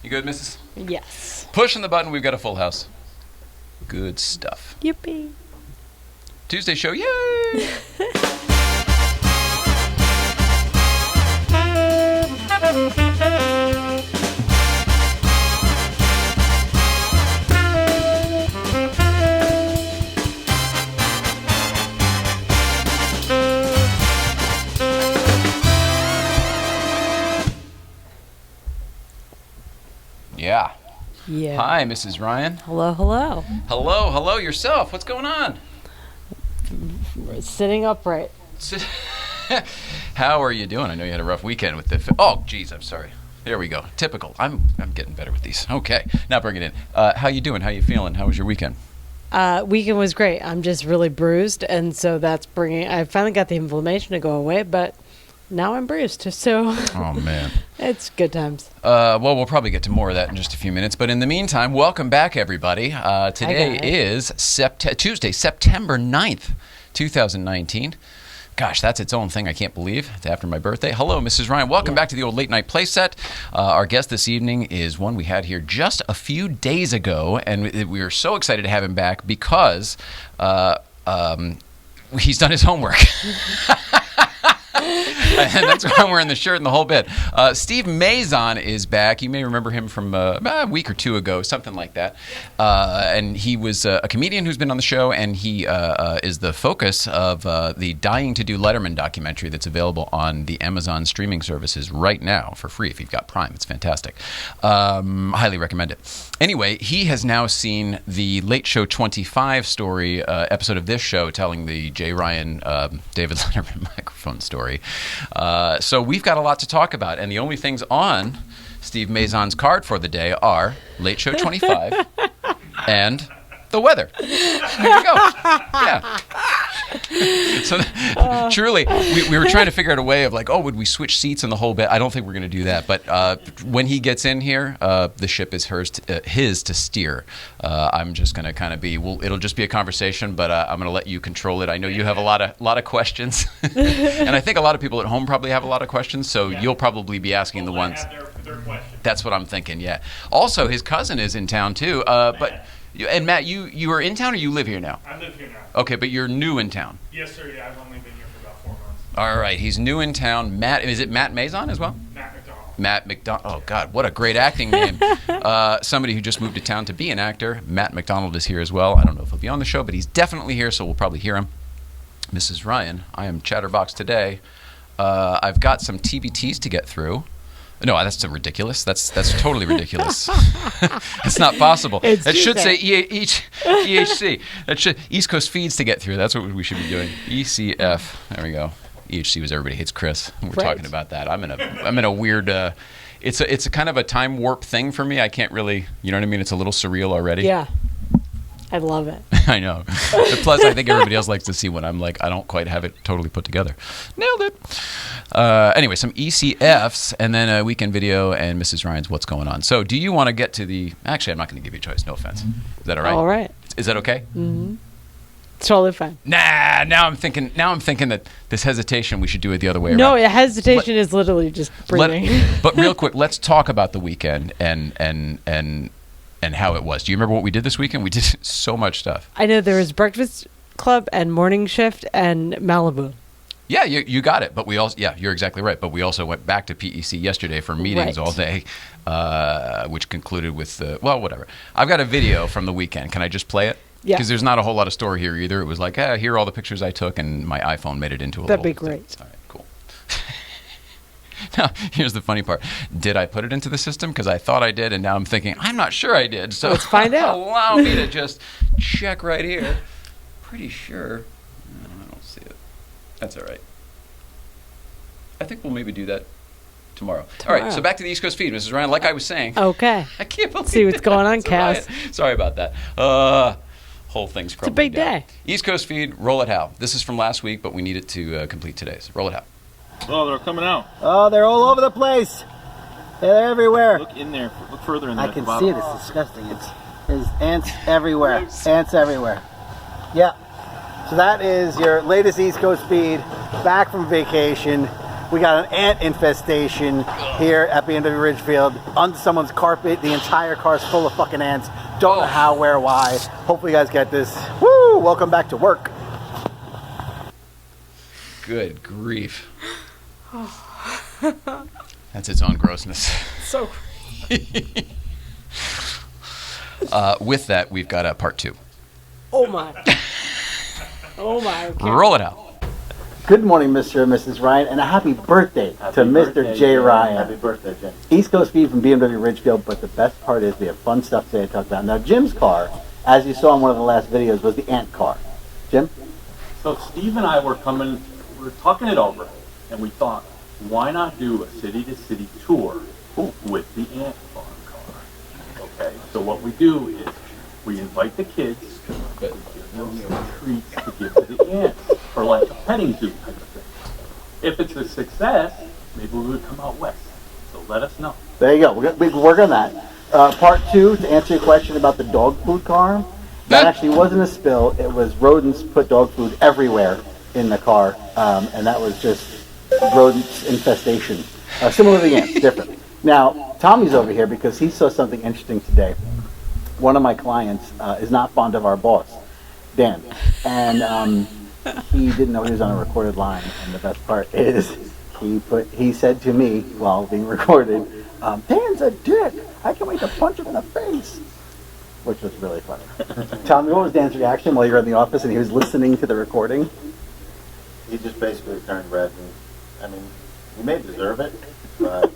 You good, Mrs.? Yes. Pushing the button, we've got a full house. Good stuff. Yippee. Tuesday show, yay! Yeah. Yeah. Hi, Mrs. Ryan. Hello, hello. Hello yourself. What's going on? Sitting upright. How are you doing? I know you had a rough weekend with the... Oh, geez, I'm sorry. There we go. Typical. I'm getting better with these. Okay. Now bring it in. How you doing? How you feeling? How was your weekend? Weekend was great. I'm just really bruised, and so that's bringing... I finally got the inflammation to go away, but now I'm bruised, so... Oh, man. It's good times. Well, we'll probably get to more of that in just a few minutes. But in the meantime, welcome back, everybody. Today is Tuesday, September 9th, 2019. Gosh, that's its own thing. I can't believe it's after my birthday. Hello, Mrs. Ryan. Welcome back to the old late night play set. Our guest this evening is one we had here just a few days ago, and we were so excited to have him back because he's done his homework. And that's why I'm wearing the shirt and the whole bit. Steve Mazan is back. You may remember him from a week or two ago, something like that. And he was a comedian who's been on the show, and he is the focus of the Dying to Do Letterman documentary that's available on the Amazon streaming services right now for free if you've got Prime. It's fantastic. Highly recommend it. Anyway, he has now seen the Late Show 25 story episode of this show telling the Jay Ryan, David Letterman microphone story. So we've got a lot to talk about, and the only things on Steve Mazan's card for the day are Late Show 25 and the weather. There you go. Yeah. So truly, we were trying to figure out a way of like, would we switch seats and the whole bit? I don't think we're going to do that. But when he gets in here, the ship is his to steer. I'm just going to kind of be. It'll just be a conversation, but I'm going to let you control it. I know you have a lot of questions, and I think a lot of people at home probably have a lot of questions. So you'll probably be asking the ones. Their questions. That's what I'm thinking. Yeah. Also, his cousin is in town too. But. And Matt, you are in town or you live here now? I live here now. Okay, but you're new in town. Yes, sir. Yeah, I've only been here for about 4 months. All right, he's new in town. Matt, is it Matt Mazan as well? Matt McDonald. Matt McDonald. Oh, God, what a great acting name. Somebody who just moved to town to be an actor. Matt McDonald is here as well. I don't know if he'll be on the show, but he's definitely here, so we'll probably hear him. Mrs. Ryan, I am Chatterbox today. I've got some TBTs to get through. No, that's ridiculous. That's totally ridiculous. It's not possible. It should say EHC. That should East Coast feeds to get through. That's what we should be doing. ECF. There we go. EHC was Everybody Hates Chris. We're talking about that. I'm in a weird. It's a kind of a time warp thing for me. I can't really. You know what I mean? It's a little surreal already. Yeah. I love it. I know. Plus, I think everybody else likes to see when I'm like, I don't quite have it totally put together. Nailed it. Anyway, some ECFs, and then a weekend video, and Mrs. Ryan's What's Going On. So do you want to get to the... Actually, I'm not going to give you a choice. No offense. Is that all right? All right. Is that okay? Mm-hmm. It's totally fine. Nah, now I'm thinking that this hesitation, we should do it the other way around. No, hesitation is literally just breathing. But real quick, let's talk about the weekend and how it was. Do you remember what we did this weekend? We did so much stuff. I know there was Breakfast Club and Morning Shift and Malibu. Yeah, you got it. But we also, you're exactly right. But we also went back to PEC yesterday for meetings all day, which concluded with, whatever. I've got a video from the weekend. Can I just play it? Yeah. Because there's not a whole lot of story here either. It was like, here are all the pictures I took, and my iPhone made it into a That'd little be great. thing. All right, cool. Now, here's the funny part. Did I put it into the system? Because I thought I did, and now I'm thinking, I'm not sure I did. So let's find out. Allow me to just check right here. Pretty sure. No, I don't see it. That's all right. I think we'll maybe do that tomorrow. All right, so back to the East Coast feed, Mrs. Ryan. Like I was saying. Okay. I can't believe See what's going on, Cass. Sorry about that. Whole thing's crumbling. It's a big down. day. East Coast feed, roll it Hal. This is from last week, but we need it to complete today's. Roll it Hal. Oh, they're coming out. Oh, they're all over the place. They're everywhere. Look in there. Look further in there. I can see it. It's disgusting. There's ants everywhere. Ants everywhere. Yeah. So that is your latest East Coast feed. Back from vacation. We got an ant infestation here at BMW Ridgefield. Under someone's carpet. The entire car's full of fucking ants. Don't know how, where, why. Hopefully you guys get this. Woo! Welcome back to work. Good grief. That's its own grossness. So With that, we've got part 2. oh my. Oh my. Okay. Roll it out. Good morning, Mr. and Mrs. Ryan, and a happy birthday to Mr. J. Ryan. Happy birthday, Jim. East Coast Feed from BMW Ridgefield, but the best part is we have fun stuff today to talk about. Now, Jim's car, as you saw in one of the last videos, was the ant car. Jim? So Steve and I were talking it over, and we thought, why not do a city-to-city tour with the ant farm car? Okay, so what we do is we invite the kids, we give them some treats to give to the ants, for like a petting zoo type of thing. If it's a success, maybe we would come out west. So let us know. There you go. We can work on that. Part 2, to answer your question about the dog food car, that actually wasn't a spill. It was rodents put dog food everywhere in the car, and that was just rodent infestation. Similar to the ants, different. Now, Tommy's over here because he saw something interesting today. One of my clients is not fond of our boss, Dan, and he didn't know he was on a recorded line. And the best part is he said to me while being recorded, "Dan's a dick. I can't wait to punch him in the face," which was really funny. Tommy, what was Dan's reaction while you were in the office and he was listening to the recording? He just basically turned red, and I mean, he may deserve it, but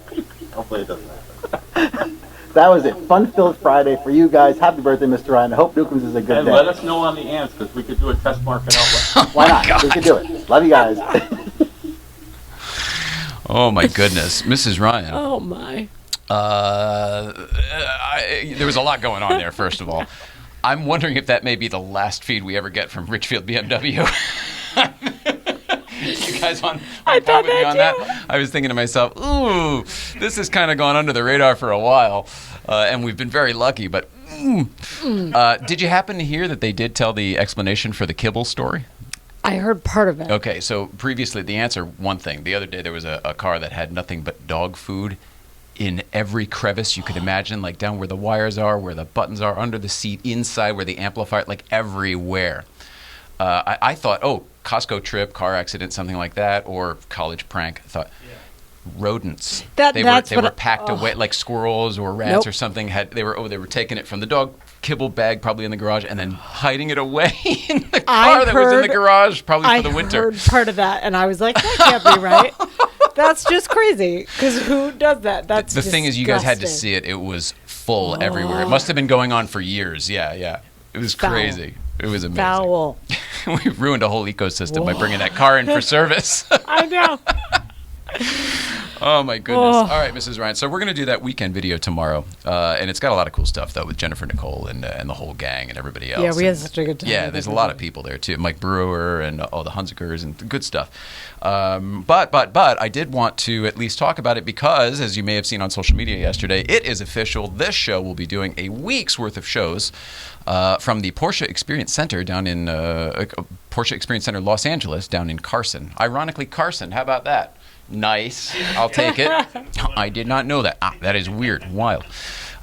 hopefully it doesn't happen. That was it. Fun-filled Friday for you guys. Happy birthday, Mr. Ryan. I hope Newcomb's is a good And day. let us know on the ants, because we could do a test market out west. Why not? We can do it. Love you guys. Oh my goodness, Mrs. Ryan. Oh my. There was a lot going on there. First of all, I'm wondering if that may be the last feed we ever get from Ridgefield BMW. You guys on board with me on that? I was thinking to myself, ooh, this has kind of gone under the radar for a while, and we've been very lucky. But did you happen to hear that they did tell the explanation for the kibble story? I heard part of it. Okay, so previously the answer, one thing. The other day there was a car that had nothing but dog food in every crevice you could imagine, like down where the wires are, where the buttons are, under the seat, inside where the amplifier, like everywhere. I thought, oh, Costco trip, car accident, something like that, or college prank. I thought, rodents. They were packed away like squirrels or rats or something. They were taking it from the dog kibble bag, probably in the garage, and then hiding it away in the car that was in the garage, probably for the winter. I heard part of that, and I was like, that can't be right. That's just crazy. Because who does that? That's the thing is, you guys had to see it. It was full everywhere. It must have been going on for years. Yeah. It was crazy. It was amazing. Foul. We ruined a whole ecosystem by bringing that car in for service. I know. Oh, my goodness. All right, Mrs. Ryan. So we're going to do that weekend video tomorrow. And it's got a lot of cool stuff, though, with Jennifer Nicole and the whole gang and everybody else. Yeah, we had such a good time. Yeah, there's a lot of people there, too. Mike Brewer and all the Hunzikers and good stuff. But I did want to at least talk about it because, as you may have seen on social media yesterday, it is official. This show will be doing a week's worth of shows from the Porsche Experience Center down in Porsche Experience Center Los Angeles down in Carson. Ironically, Carson. How about that? Nice. I'll take it. I did not know that. That is weird. Wild.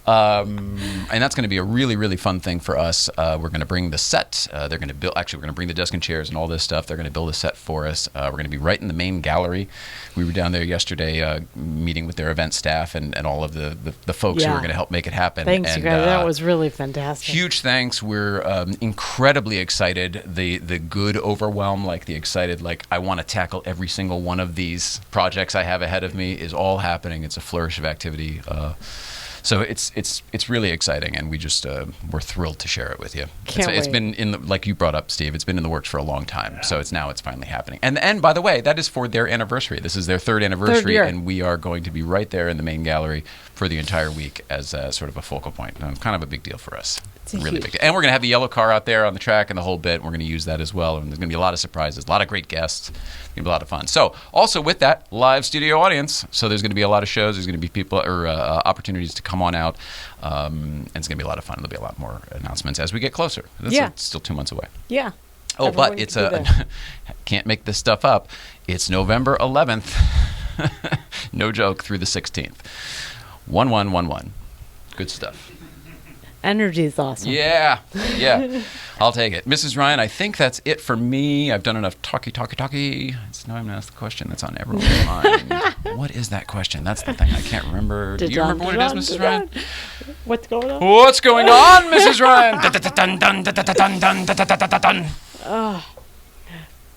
And that's going to be a really, really fun thing for us. We're going to bring the set. They're going to build. Actually, we're going to bring the desk and chairs and all this stuff. They're going to build a set for us. We're going to be right in the main gallery. We were down there yesterday meeting with their event staff and all of the folks who are going to help make it happen. Thanks, and, you guys. That was really fantastic. Huge thanks. We're incredibly excited. The good overwhelm, like the excited, like I want to tackle every single one of these projects I have ahead of me is all happening. It's a flourish of activity. So it's really exciting, and we just we're thrilled to share it with you. It's been in the, like you brought up, Steve. It's been in the works for a long time. So it's finally happening. And by the way, that is for their anniversary. This is their third anniversary, and we are going to be right there in the main gallery for the entire week as sort of a focal point. Kind of a big deal for us. It's really big deal. And we're going to have the yellow car out there on the track and the whole bit. We're going to use that as well. And there's going to be a lot of surprises, a lot of great guests. It's going to be a lot of fun. So also with that, live studio audience. So there's going to be a lot of shows. There's going to be people or opportunities to come on out. And it's going to be a lot of fun. There'll be a lot more announcements as we get closer. It's still 2 months away. Yeah. Oh, but it's can't make this stuff up. It's November 11th. No joke, through the 16th. 1111. Good stuff. Energy is awesome. Yeah. I'll take it. Mrs. Ryan, I think that's it for me. I've done enough talky. It's now I'm going to ask the question that's on everyone's mind. What is that question? That's the thing I can't remember. Do you remember what it is, Mrs. Ryan? What's going on? What's going on, Mrs. Ryan?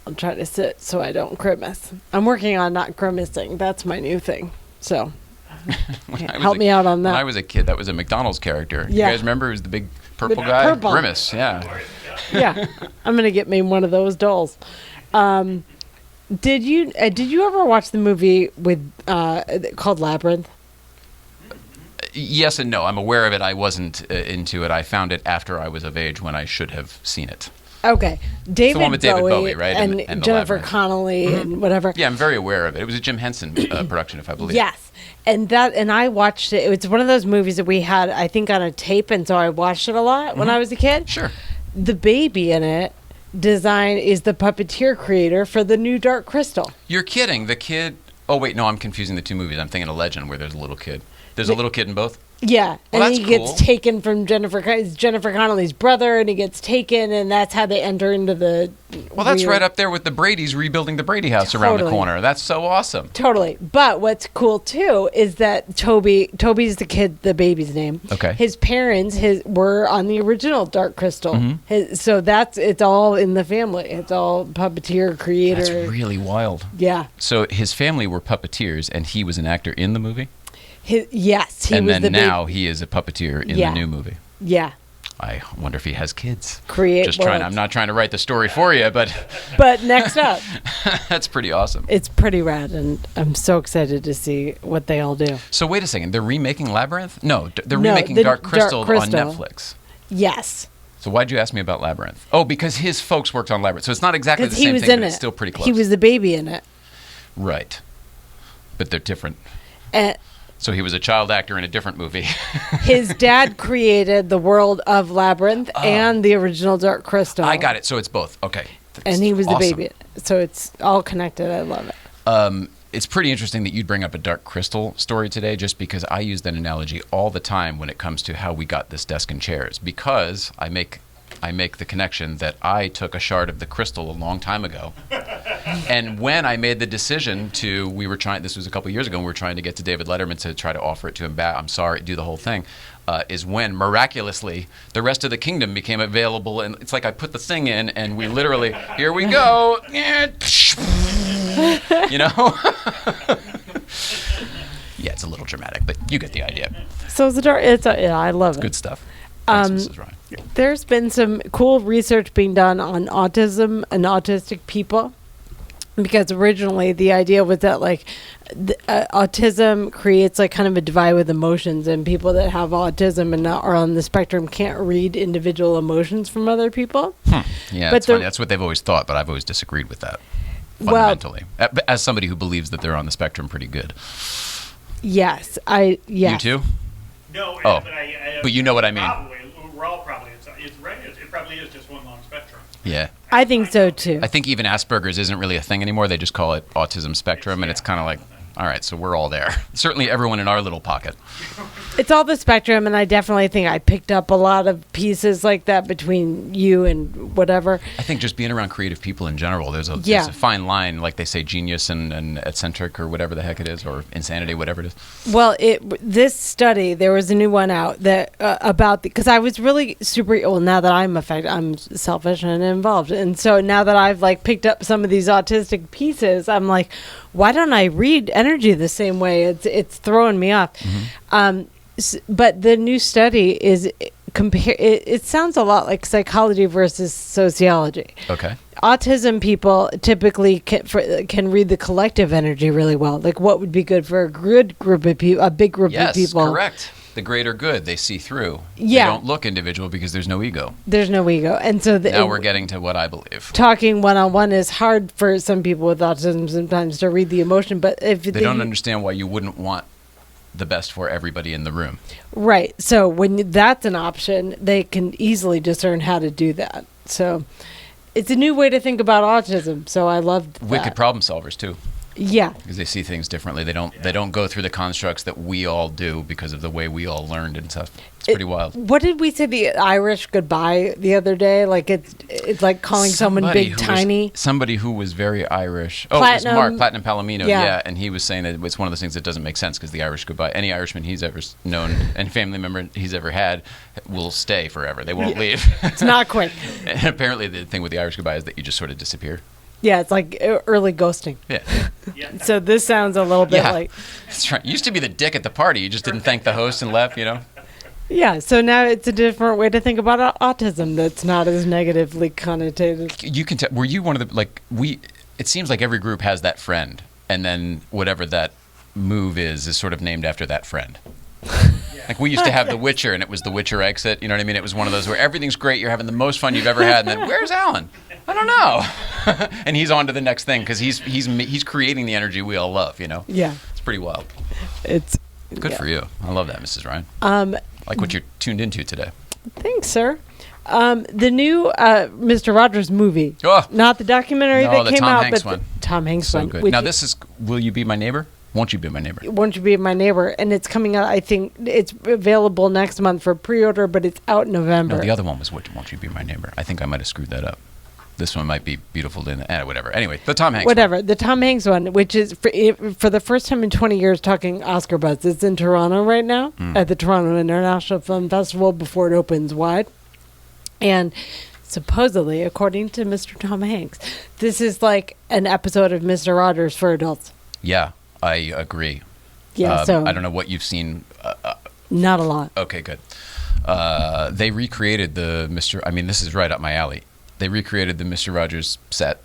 I'm trying to sit so I don't grimace. I'm working on not grimacing. That's my new thing. So help me out on that. When I was a kid, that was a McDonald's character. Yeah. You guys remember? It was the big purple The guy? purple. Grimace, yeah. Yeah, I'm gonna get me one of those dolls. Did you ever watch the movie with called Labyrinth? Yes and no. I'm aware of it. I wasn't into it. I found it after I was of age when I should have seen it. Okay, David one with David Bowie, right? And, And the Jennifer Labyrinth. Connelly and whatever. Yeah, I'm very aware of it. It was a Jim Henson production, if I believe. Yes, and I watched it. It's one of those movies that we had, I think, on a tape, and so I watched it a lot when I was a kid. Sure. The baby in it is the puppeteer creator for the new Dark Crystal. You're kidding. The kid... Oh, wait, no, I'm confusing the two movies. I'm thinking of Legend, where there's a little kid. There's a little kid in both? Yeah, Well, and that's he cool. gets taken from Jennifer Connelly's brother, and he gets taken, and that's how they enter into the. Well, that's weird- right up there with the Brady's rebuilding the Brady house around the Totally. corner. That's so awesome. Totally, but what's cool too is that Toby's the baby's name. Okay. His parents were on the original Dark Crystal. Mm-hmm. So it's all in the family. It's all puppeteer creator. That's really wild. Yeah. So his family were puppeteers, and he was an actor in the movie? Yes, he and was then the now he is a puppeteer in Yeah. the new movie. Yeah. I wonder if he has kids. Create worlds. I'm not trying to write the story for you, but But next up, that's pretty awesome. it's pretty rad, and I'm so excited to see what they all do. So wait a second, they're remaking Labyrinth? No, they're No, remaking the Dark Crystal on Crystal. Netflix. Yes. So why'd you ask me about Labyrinth? Oh, because his folks worked on Labyrinth. So it's not exactly the Because he same was thing, in but it. it's still pretty close. He was the baby in it. Right. But they're different. And So he was a child actor in a different movie. his dad created the world of Labyrinth and the original Dark Crystal. I got it. So it's both. Okay. And he was Awesome. the baby. So it's all connected. I love it. It's pretty interesting that you'd bring up a Dark Crystal story today, just because I use that analogy all the time when it comes to how we got this desk and chairs, because I make the connection that I took a shard of the crystal a long time ago. And when I made the decision this was a couple years ago, and we were trying to get to David Letterman to try to offer it to him back, do the whole thing, is when miraculously the rest of the kingdom became available. And it's like I put the thing in, and we literally, here we go. You know? Yeah, it's a little dramatic, but you get the idea. So it's a dark. I love it. Good stuff. Thanks, Mrs. Ryan. There's been some cool research being done on autism and autistic people, because originally the idea was that autism creates like kind of a divide with emotions, and people that have autism and are on the spectrum can't read individual emotions from other people. Yeah, But it's funny. That's what they've always thought, but I've always disagreed with that fundamentally. As somebody who believes that they're on the spectrum pretty good. Yes, You too? No, Oh, but but you know what I mean. Probably, we're all probably, it probably is just one long spectrum. Yeah. I think so too. I think even Asperger's isn't really a thing anymore. They just call it autism spectrum, and it's kind of like, all right, so we're all there. Certainly everyone in our little pocket. It's all the spectrum, and I definitely think I picked up a lot of pieces like that between you and whatever. I think just being around creative people in general, there's a fine line, like they say genius and eccentric or whatever the heck it is, or insanity, whatever it is. Well, this study, there was a new one out that about because I was really super. Well, now that I'm selfish and involved, and so now that I've picked up some of these autistic pieces, I'm like, why don't I read energy the same way? It's throwing me off. Mm-hmm. But the new study is it sounds a lot like psychology versus sociology. Okay. Autism people typically can read the collective energy really well. Like what would be good for a good group of people, a big group of people. Yes, correct. The greater good, they see through. Yeah. They don't look individual because there's no ego. There's no ego. And so Now we're getting to what I believe. talking one-on-one is hard for some people with autism sometimes to read the emotion, but if They don't understand why you wouldn't want the best for everybody in the room. Right. So when that's an option, they can easily discern how to do that. So it's a new way to think about autism. So I love that. Wicked problem solvers, too. Yeah. because they see things differently. They don't go through the constructs that we all do because of the way we all learned and stuff. It's pretty wild. What did we say the Irish goodbye the other day? Like it's like calling someone big, tiny. Somebody who was very Irish. Oh, it was Mark Platinum Palomino. Yeah. Yeah, and he was saying that it's one of those things that doesn't make sense because the Irish goodbye, any Irishman he's ever known and family member he's ever had will stay forever. They won't leave. It's not quick. And apparently the thing with the Irish goodbye is that you just sort of disappear. Yeah, it's like early ghosting. Yeah. So this sounds a little bit like. That's right. Used to be the dick at the party. You just didn't thank the host and left, Yeah, so now it's a different way to think about autism that's not as negatively connotated. You can tell. Were you one of the it seems like every group has that friend, and then whatever that move is sort of named after that friend. Like we used to have The Witcher, and it was The Witcher exit. You know what I mean? It was one of those where everything's great, you're having the most fun you've ever had, and then where's Alan? I don't know. And he's on to the next thing because he's creating the energy we all love. Yeah, it's pretty wild. It's good for you. I love that, Mrs. Ryan. Like what you're tuned into today. Thanks, sir. The new Mr. Rogers movie, Oh. not the documentary that the came Tom out, Hanks but one. the Tom Hanks So one. good. Now this is Will You Be My Neighbor? Won't You Be My Neighbor? Won't You Be My Neighbor? And it's coming out, I think it's available next month for pre-order, but it's out in November. No, the other one was Won't You Be My Neighbor? I think I might have screwed that up. This one might be Beautiful Din. Whatever. Anyway, the Tom Hanks one. The Tom Hanks one, which is for the first time in 20 years talking Oscar buzz. It's in Toronto right now at the Toronto International Film Festival before it opens wide. And supposedly, according to Mr. Tom Hanks, this is like an episode of Mr. Rogers for adults. Yeah, I agree. Yeah, so I don't know what you've seen. Not a lot. Okay, good. They recreated the Mr. I mean, this is right up my alley. They recreated the Mr. Rogers set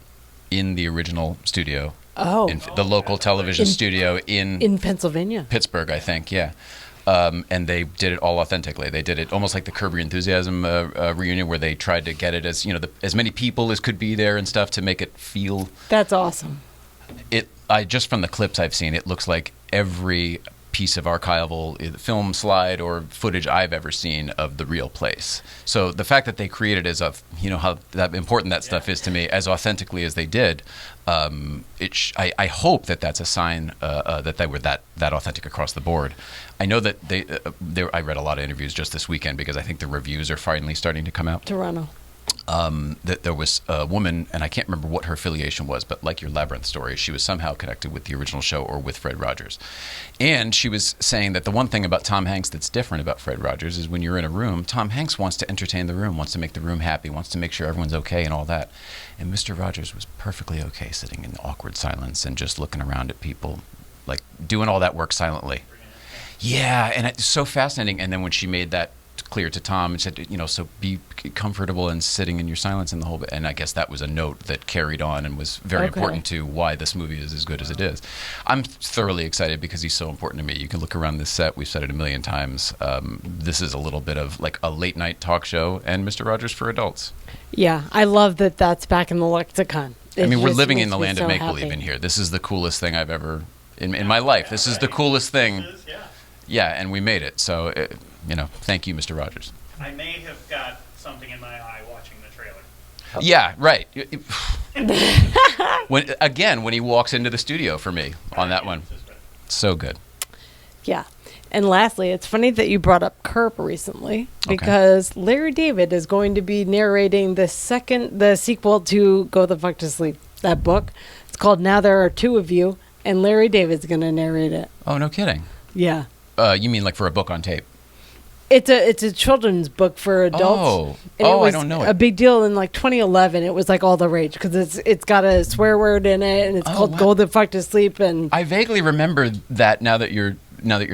in the original studio. Oh. In the local television studio in Pennsylvania. Pittsburgh, I think, yeah. And they did it all authentically. They did it almost like the Curb Your Enthusiasm reunion where they tried to get it as, as many people as could be there and stuff to make it feel. That's awesome. Just from the clips I've seen, it looks like every piece of archival film slide or footage I've ever seen of the real place. So the fact that they created as how that important that stuff is to me, as authentically as they did, I hope that that's a sign that they were that authentic across the board. I know that I read a lot of interviews just this weekend because I think the reviews are finally starting to come out. Toronto. That there was a woman, and I can't remember what her affiliation was, but like your Labyrinth story, she was somehow connected with the original show or with Fred Rogers. And she was saying that the one thing about Tom Hanks that's different about Fred Rogers is when you're in a room, Tom Hanks wants to entertain the room, wants to make the room happy, wants to make sure everyone's okay and all that. And Mr. Rogers was perfectly okay sitting in awkward silence and just looking around at people, like doing all that work silently. Yeah, and it's so fascinating. And then when she made that clear to Tom and said, so be comfortable and sitting in your silence in the whole bit. And I guess that was a note that carried on and was very important to why this movie is as good as it is. I'm thoroughly excited because he's so important to me. You can look around this set. We've said it a million times. This is a little bit of like a late night talk show and Mr. Rogers for adults. Yeah, I love that that's back in the lexicon. We're living in the land of make-believe in here. This is the coolest thing I've ever, in my life. This is the coolest thing. Yeah, and we made it. So, thank you, Mr. Rogers. I may have got something in my eye watching the trailer. Yeah, right. When he walks into the studio for me on that one. So good. Yeah. And lastly, it's funny that you brought up Curb recently because Larry David is going to be narrating the sequel to Go the Fuck to Sleep, that book. It's called Now There Are Two of You, and Larry David's going to narrate it. Oh, no kidding. Yeah. You mean like for a book on tape? It's a children's book for adults. And it was I don't know it. a big deal in like 2011. It was like all the rage because it's got a swear word in it and it's called Go the Fuck to Sleep. And I vaguely remember that now that you're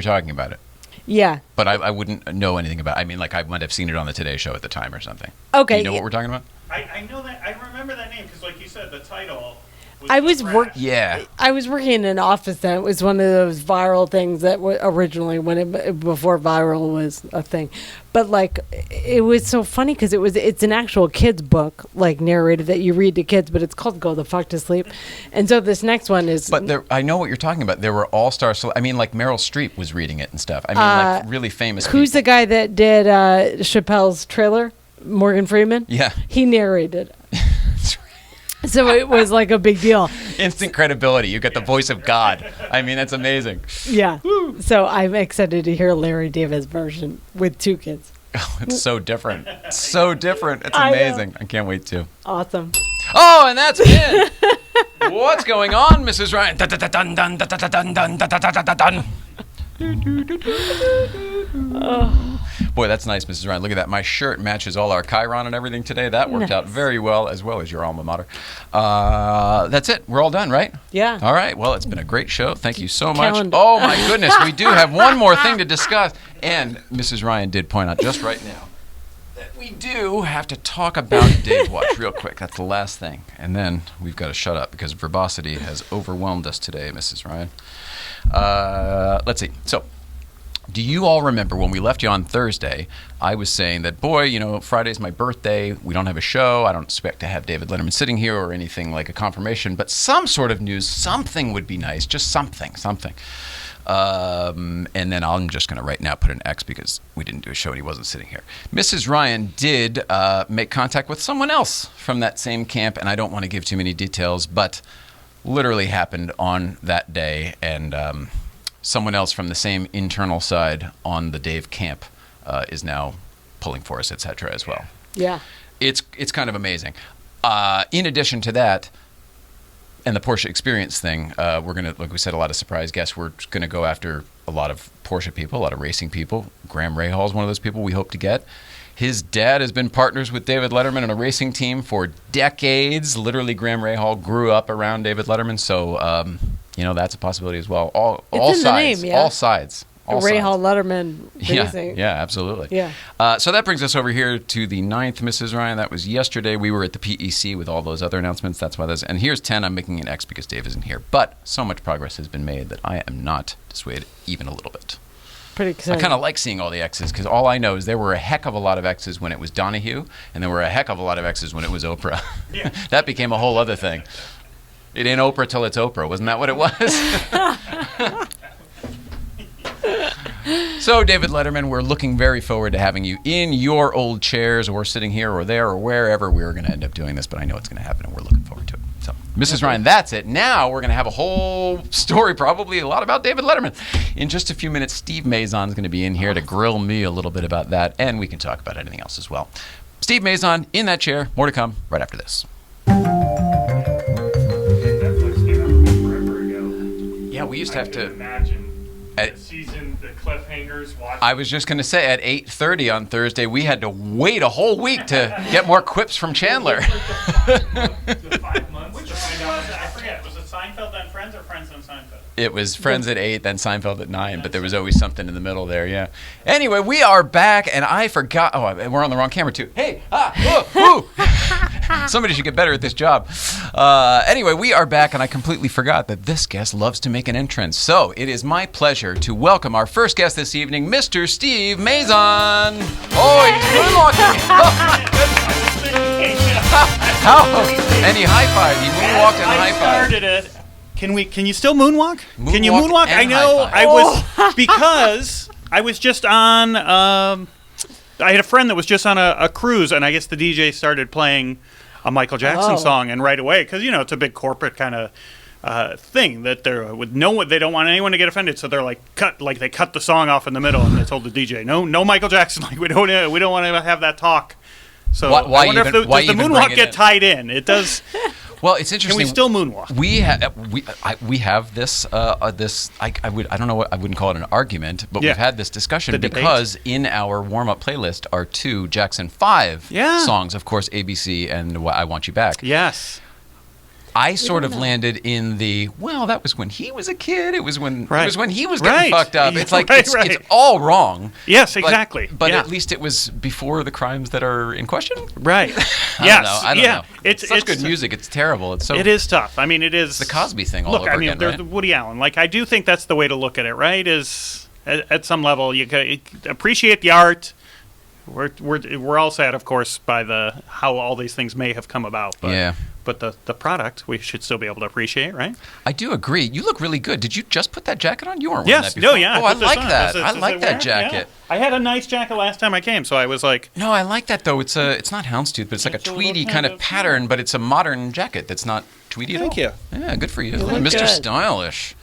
talking about it. Yeah. But I wouldn't know anything about it. I mean, like I might have seen it on the Today Show at the time or something. Okay. Do you know what we're talking about? I know that. I remember that name because, like you said, the title. I was working in an office then. It was one of those viral things that originally before viral was a thing. But like it was so funny because it's an actual kids book like narrated that you read to kids, but it's called Go the Fuck to Sleep. And so this next one is I know what you're talking about. There were all-stars. I mean, like Meryl Streep was reading it and stuff. I mean, like really famous Who's people. the guy that did Chappelle's trailer? Morgan Freeman? Yeah. He narrated it. So it was like a big deal. Instant credibility. You get the voice of God. I mean, that's amazing. Yeah. So I'm excited to hear Larry David's version with 2 kids. Oh, it's so different. So different. It's I know. amazing. I can't wait to. Awesome. Oh, and that's it. What's going on, Mrs. Ryan? Dun, dun, dun, dun, dun, dun, dun, dun, dun, dun, dun, dun, dun. Boy, that's nice, Mrs. Ryan. Look at that. My shirt matches all our Chiron and everything today. That worked out very well as your alma mater. That's it. We're all done, right? Yeah. All right. Well, it's been a great show. Thank you so much. Calendar. Oh, my goodness. We do have one more thing to discuss. And Mrs. Ryan did point out just right now that we do have to talk about Dave Watch real quick. That's the last thing. And then we've got to shut up because verbosity has overwhelmed us today, Mrs. Ryan. Let's see. So, do you all remember when we left you on Thursday, I was saying that, boy, Friday's my birthday. We don't have a show. I don't expect to have David Letterman sitting here or anything like a confirmation, but some sort of news, something would be nice. Just something. And then I'm just going to right now put an X because we didn't do a show and he wasn't sitting here. Mrs. Ryan did make contact with someone else from that same camp, and I don't want to give too many details, but literally happened on that day, and someone else from the same internal side on the Dave camp is now pulling for us, etc. as well. Yeah. It's kind of amazing. In addition to that, and the Porsche Experience thing, we're going to, like we said, a lot of surprise guests. We're going to go after a lot of Porsche people, a lot of racing people. Graham Rahal is one of those people we hope to get. His dad has been partners with David Letterman on a racing team for decades. Literally, Graham Rahal grew up around David Letterman, so that's a possibility as well. All in sides, the name, yeah. all sides. All Rahal sides. Letterman racing. Yeah, absolutely. Yeah. So that brings us over here to the 9th, Mrs. Ryan. That was yesterday. We were at the PEC with all those other announcements. That's why and here's 10. I'm making an X because Dave isn't here. But so much progress has been made that I am not dissuaded even a little bit. Pretty exciting. I kind of like seeing all the X's because all I know is there were a heck of a lot of X's when it was Donahue, and there were a heck of a lot of X's when it was Oprah. Yeah. That became a whole other thing. It ain't Oprah till it's Oprah. Wasn't that what it was? So, David Letterman, we're looking very forward to having you in your old chairs or sitting here or there or wherever we're going to end up doing this, but I know it's going to happen and we're looking forward to it. So, Mrs. Ryan, that's it. Now we're going to have a whole story, probably a lot about David Letterman. In just a few minutes, Steve Mazan is going to be in here to grill me a little bit about that, and we can talk about anything else as well. Steve Mazan in that chair. More to come right after this. Netflix came out forever ago. Yeah, we used to have I can to... imagine At- the season, the cliffhangers. Watching. I was just going to say, at 8:30 on Thursday, we had to wait a whole week to get more quips from Chandler. the 5 months to find out. I forget. Was it Seinfeld then Friends or Friends then Seinfeld? It was Friends at 8, then Seinfeld at 9, but there was always something in the middle there, yeah. Anyway, we are back, and I forgot. Oh, we're on the wrong camera, too. Hey, woo. Somebody should get better at this job. Anyway, we are back, and I completely forgot that this guest loves to make an entrance. So it is my pleasure to welcome our first guest this evening, Mr. Steve Mazan. Oh, he's moonwalking. How? And he high-fived. He moonwalked and I high-fived. started it. Can you still moonwalk? Can you Moonwalk moonwalk? and I know. high-five. I was because I was just on. I had a friend that was just on a cruise, and I guess the DJ started playing a Michael Jackson song, and right away, because it's a big corporate kind of thing that they're with they don't want anyone to get offended, so they're they cut the song off in the middle, and they told the DJ, no Michael Jackson, we don't want to have that talk. So Why I wonder even- if why does the even moonwalk bring it get in? tied in? It does. Well, it's interesting. Can we still moonwalk? We have this I wouldn't call it an argument, but Yeah. we've had this discussion The debate. because in our warm-up playlist are 2 Jackson 5 Yeah. songs, of course, ABC and I Want You Back. Yes. I sort of landed in that was when he was a kid. It was when Right. he was getting Right. fucked up. It's like Right, it's right. all wrong. Yes, but- exactly. But Yeah. at least it was before the crimes that are in question. Right. I Yes. don't know. Yeah. It's such good music. It's terrible. It's so. It is tough. I mean, it is the Cosby thing all Look, over I mean, again, there's right? the Woody Allen. Like, I do think that's the way to look at it, right? Is at some level you can appreciate the art. We're all sad, of course, by how all these things may have come about. But, Yeah. but the product we should still be able to appreciate, right? I do agree. You look really good. Did you just put that jacket on? You weren't wearing that Yes. before. No. Yeah. Oh, I put this like on. that. Does I it like that work? jacket. Yeah. I had a nice jacket last time I came, so I was like, No, I like that though. It's not houndstooth, but it's like a It's a little tweedy kind kind of of- pattern, but it's a modern jacket that's not tweedy at all. Thank you. Yeah, good for you, look Mr. good. Stylish.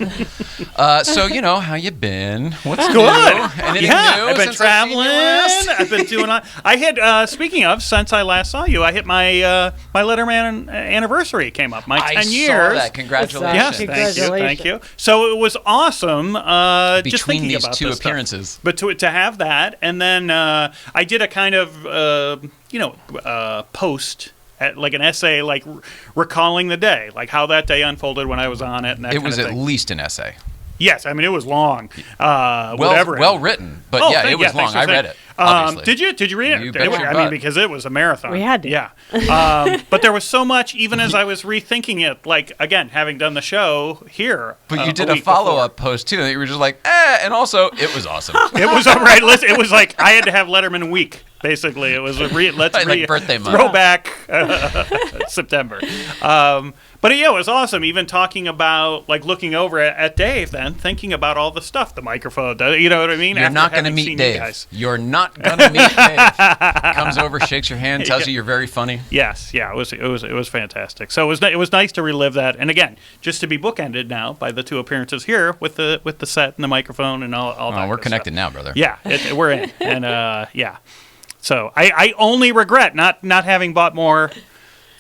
So how you been? What's good. new? Anything Yeah, new I've been since I've seen you traveling. last? I've been doing. I had. Speaking of, since I last saw you, I hit my my Letterman anniversary came up. My 10 years. I saw that. Congratulations. Yes, Congratulations. thank you. So it was awesome. Just Between thinking these about two this stuff. appearances. But to have that, and then I did a kind of post. Like an essay, like recalling the day, like how that day unfolded when I was on it. And that It kind was of at thing. least an essay. Yes, I mean it was long. Whatever. Well written, but Oh, yeah, thank- it was yeah, thanks long. for I read saying. it. Obviously. Did you read it? You bet your I mean, butt. because it was a marathon. We had to. Yeah. But there was so much, even as I was rethinking it, like, again, having done the show here. But you did a a week follow-up post too, and you were just like, and also it was awesome. before. It was all right. Listen, it was like I had to have Letterman week. Basically, it was a Like birthday month. throwback September. But yeah, it was awesome. Even talking about like looking over at Dave, then thinking about all the stuff, the microphone. You know what I mean? You're After not going to having meet seen you Dave. guys. You're not going to meet Dave. Comes over, shakes your hand, tells you you're very funny. Yes, yeah, it was fantastic. So it was nice to relive that, and again, just to be bookended now by the two appearances here with the set and the microphone and all that. Oh, we're good connected stuff. now, brother. Yeah, we're in, and yeah. So I only regret not having bought more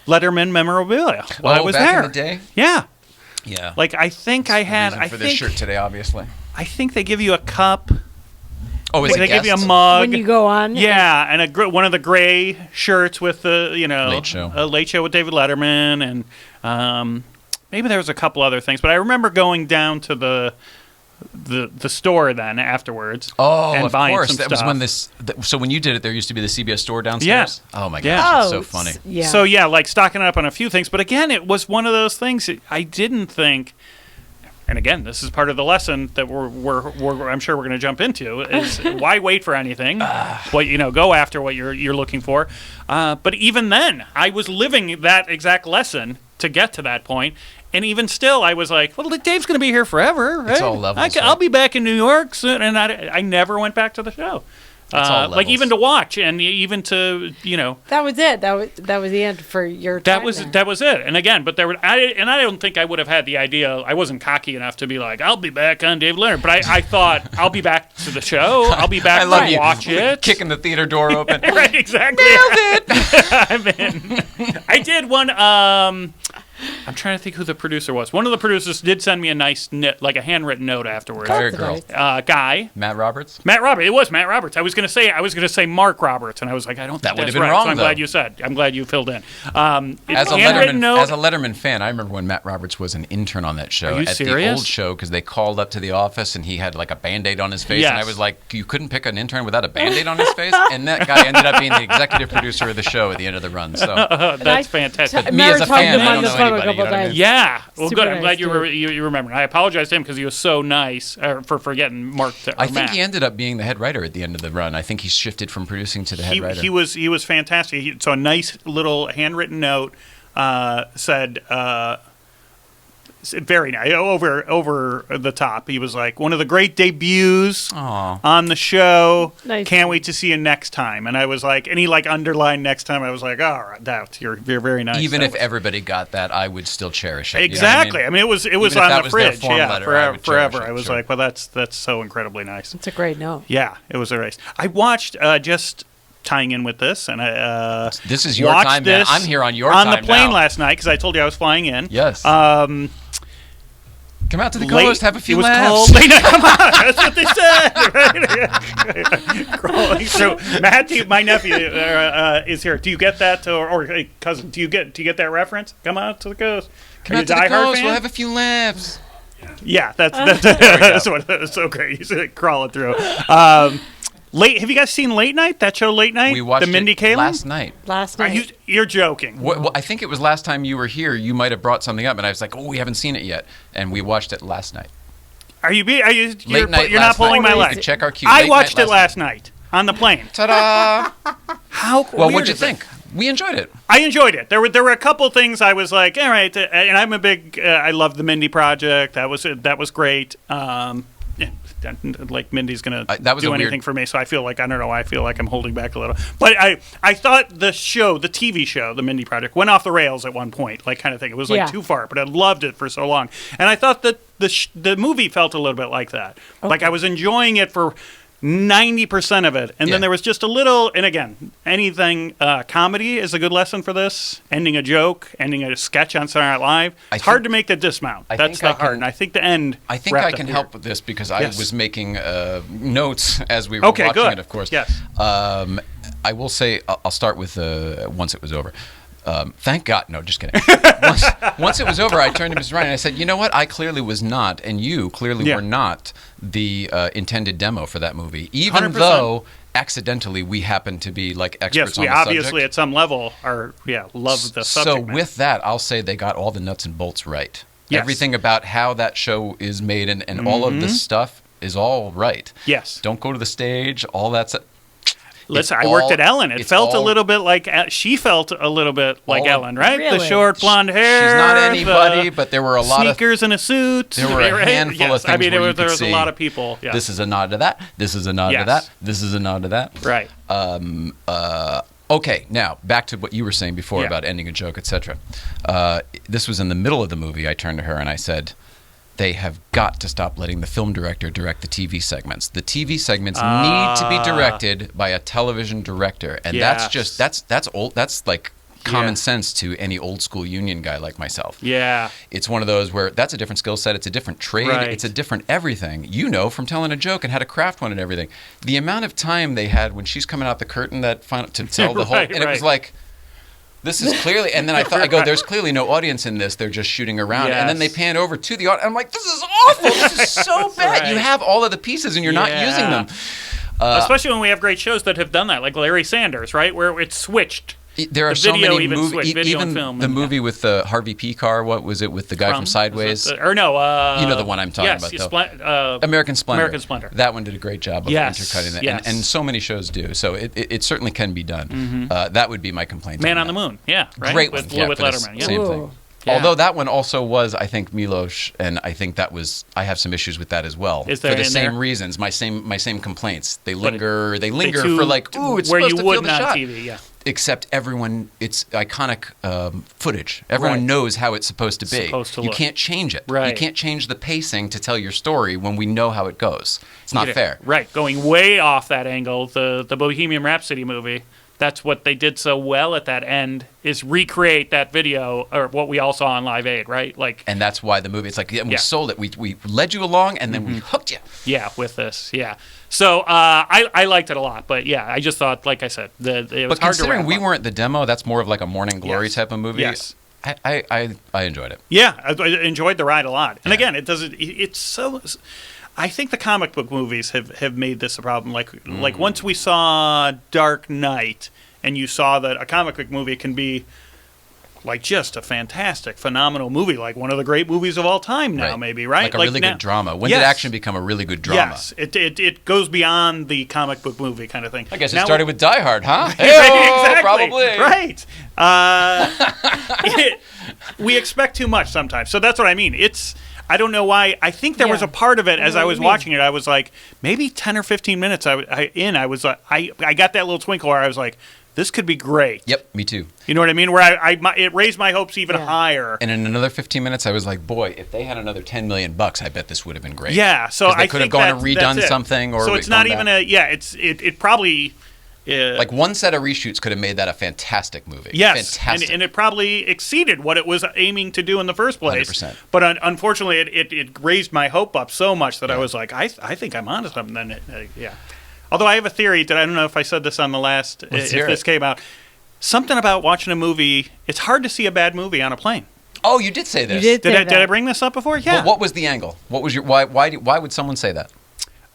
Letterman memorabilia while I was back there. in the day? Yeah, Yeah. like I think I had. Reason I for this think shirt today, obviously. I think they give you a cup. Oh, I it's think a they give you a guest? mug. When you go on. Yeah, and one of the gray shirts with the Late Show. a Late Show with David Letterman, and maybe there was a couple other things. But I remember going down to the store then afterwards. Oh, and of buying course. some That was stuff. when so when you did it, there used to be the CBS store downstairs. Yes. Oh my Yeah. gosh, that's Oh, so funny. yeah. So yeah, like stocking up on a few things. But again, it was one of those things that I didn't think. And again, this is part of the lesson that we're I'm sure we're going to jump into is why wait for anything? Go after what you're looking for. But even then, I was living that exact lesson to get to that point. And even still, I was like, well, Dave's going to be here forever, right? It's all levels, I'll right? be back in New York soon. And I never went back to the show. It's all Like even levels. to watch and even to, That was it. That was the end for your time. that was it. And again, but I don't think I would have had the idea. I wasn't cocky enough to be like, I'll be back on Dave Leonard. But I thought I'll be back to the show. I'll be back I love to you watch it. kicking the theater door open. Right, exactly. Nailed it. I'm in. I did one. I'm trying to think who the producer was. One of the producers did send me a nice a handwritten note afterwards. Guy or That's girl? nice. Guy. Matt Roberts. Matt Roberts. It was Matt Roberts. I was gonna say Mark Roberts, and I was like, I don't. That think would that's have been right. wrong, So I'm though. glad you said. I'm glad you filled in. As a handwritten note. Letterman fan, I remember when Matt Roberts was an intern on that show Are you at the serious? old show because they called up to the office and he had like a Band-Aid on his face, and I Yes. was like, you couldn't pick an intern without a Band-Aid on his face, and that guy ended up being the executive producer of the show at the end of the run. So That's fantastic. me as a Remember talking fan, to him I on don't the know phone a anybody, couple you know what I mean? times. Yeah. Well, Super good. I'm glad nice you remembered. I apologize to him because he was so nice for getting Mark. I think he ended up being the head writer at the end of the run. I think he shifted from producing to the head writer. He was fantastic. So a nice little handwritten note said. Very nice, over the top. He was like, one of the great debuts Aw. on the show. Nice. Can't wait to see you next time. And I was like, and he underlined next time. I was like, all right, you're very nice. Even That if was- everybody got that, I would still cherish it. exactly. I mean, it was Even if on that the was their fridge, form yeah, letter, I would cherish forever. it, I was sure. like, well, that's so incredibly nice. It's a great note. Yeah, it was a race. I watched just tying in with this, and I This is your watched time, man. this I'm here on your on time the plane now. last night because I told you I was flying in. Yes. Come out to the Late- coast, have a few it was laughs. cold. Late night, come on, that's what they said. Right? Crawling through. Matthew, my nephew, is here. Do you get that, or hey, cousin? Do you get that reference? Come out to the coast. Come Are out you to a the Die Hard coast, fan? we'll have a few laughs. Yeah, that's so great. He's crawling through. Late. Have you guys seen Late Night? That show, Late Night. We watched the Mindy it Kaling last night. Last Are night. you're joking. Well, I think it was last time you were here. You might have brought something up, and I was like, "Oh, we haven't seen it yet," and we watched it last night. Are you? You're Late night not last pulling night. my You leg. can check our queue. I Late watched night it last night on the plane. Ta-da! How Well, weird what'd you is that? think? We enjoyed it. I enjoyed it. There were a couple things I was like, all right, and I'm a big. I love the Mindy Project. That was great. Yeah, like Mindy's gonna do anything for me, so I feel like I don't know. I feel like I'm holding back a little. But I thought the TV show, the Mindy Project, went off the rails at one point, like kind of thing. It was like too far, but I loved it for so long, and I thought that the movie felt a little bit like that. Okay. Like I was enjoying it for 90% of it, and then there was just a little. And again, anything comedy is a good lesson for this. Ending a joke, ending a sketch on Saturday Night Live. It's hard to make the dismount. That's the hard. And I think the end. I think I can help with this because I was making notes as we were watching it. Of course. Yes. I will say I'll start with once it was over. Thank God. No, just kidding. Once it was over, I turned to Mrs. Ryan and I said, you know what? I clearly was not, and you clearly were not the intended demo for that movie. Even 100%. Though accidentally we happen to be like experts on the subject. Yes, we obviously at some level love the subject. So with that, I'll say they got all the nuts and bolts right. Yes. Everything about how that show is made and all of this stuff is all right. Yes. Don't go to the stage, all that stuff. Listen, I worked at Ellen. It felt a little bit like she felt a little bit like Ellen, right? Really? The short blonde hair. She's not anybody, but there were a lot of sneakers and a suit. There were a handful of things. I mean, there was a lot of people. Yes. This is a nod to that. This is a nod to that. This is a nod to that. Right. Okay, now back to what you were saying before about ending a joke, etc. This was in the middle of the movie. I turned to her and I said, they have got to stop letting the film director direct the TV segments. The TV segments need to be directed by a television director, and that's old. That's like common sense to any old school union guy like myself. Yeah, it's one of those where that's a different skill set. It's a different trade. Right. It's a different everything. You know, from telling a joke and how to craft one and everything. The amount of time they had when she's coming out the curtain to tell the whole, and it was like. This is clearly, and then I go, there's clearly no audience in this. They're just shooting around. And then they pan over to the audience. I'm like, this is awful. This is so bad. Right. You have all of the pieces and you're not using them. Especially when we have great shows that have done that, like Larry Sanders, right? Where it's switched. There are so many movies, even film the movie with Harvey Pekar. What was it with the guy from Sideways? You know the one I'm talking about, though. American Splendor. American Splendor. That one did a great job of intercutting that, and so many shows do. So it certainly can be done. Mm-hmm. That would be my complaint. Man on the Moon, right? Great with Letterman. Same thing. Yeah. Although that one also was, I think, Milos, and I think I have some issues with that as well. Is there for the same reasons, my same complaints. They linger for like, ooh, it's where supposed you to would feel the on shot. TV, Except everyone, it's iconic footage. Everyone knows how it's supposed to be. You can't change it. Right. You can't change the pacing to tell your story when we know how it goes. It's not fair. Right. Going way off that angle, the Bohemian Rhapsody movie. That's what they did so well at that end is recreate that video or what we all saw on Live Aid, right? And that's why the movie. It's like we sold it. We led you along and then we hooked you. Yeah, with this. Yeah. So I liked it a lot, but I just thought, like I said, it was hard to wrap up. But considering we weren't the demo, that's more of like a Morning Glory type of movie. Yes. I enjoyed it. Yeah, I enjoyed the ride a lot. And again, it's so. I think the comic book movies have made this a problem. Like once we saw Dark Knight, and you saw that a comic book movie can be like just a fantastic, phenomenal movie, like one of the great movies of all time now, maybe, right? Like a really good drama. When did action become a really good drama? Yes, it goes beyond the comic book movie kind of thing. I guess it started with Die Hard, huh? Exactly. Probably. Right. We expect too much sometimes. So that's what I mean. I don't know why. I think there was a part of it as I was watching it. I was like, maybe 10 or 15 minutes I was like, I got that little twinkle where I was like, this could be great. Yep, me too. You know what I mean? Where it raised my hopes even higher. And in another 15 minutes, I was like, boy, if they had another $10 million, I bet this would have been great. Yeah, so they could have gone and redone something, or so it's not even it probably. Like one set of reshoots could have made that a fantastic movie. Yes, fantastic. And it probably exceeded what it was aiming to do in the first place. 100%. But unfortunately, it raised my hope up so much that I was like, I think I'm onto something. Then, Although I have a theory that I don't know if I said this on the last, if this came out. Something about watching a movie, it's hard to see a bad movie on a plane. Oh, you did say this. You did I bring this up before? Yeah. But what was the angle? What was your why would someone say that?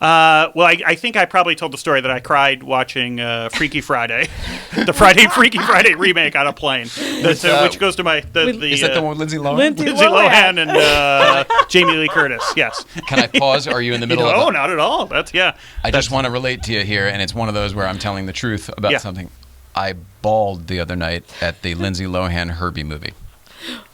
Well, I think I probably told the story that I cried watching Freaky Friday, the Freaky Friday remake on a plane, which goes to my Is that the one with Lindsay Lohan? Lindsay Lohan and Jamie Lee Curtis. Yes. Can I pause? Or are you in the middle of Oh, it? not at all. I just want to relate to you here, and it's one of those where I'm telling the truth about something. I bawled the other night at the Lindsay Lohan Herbie movie.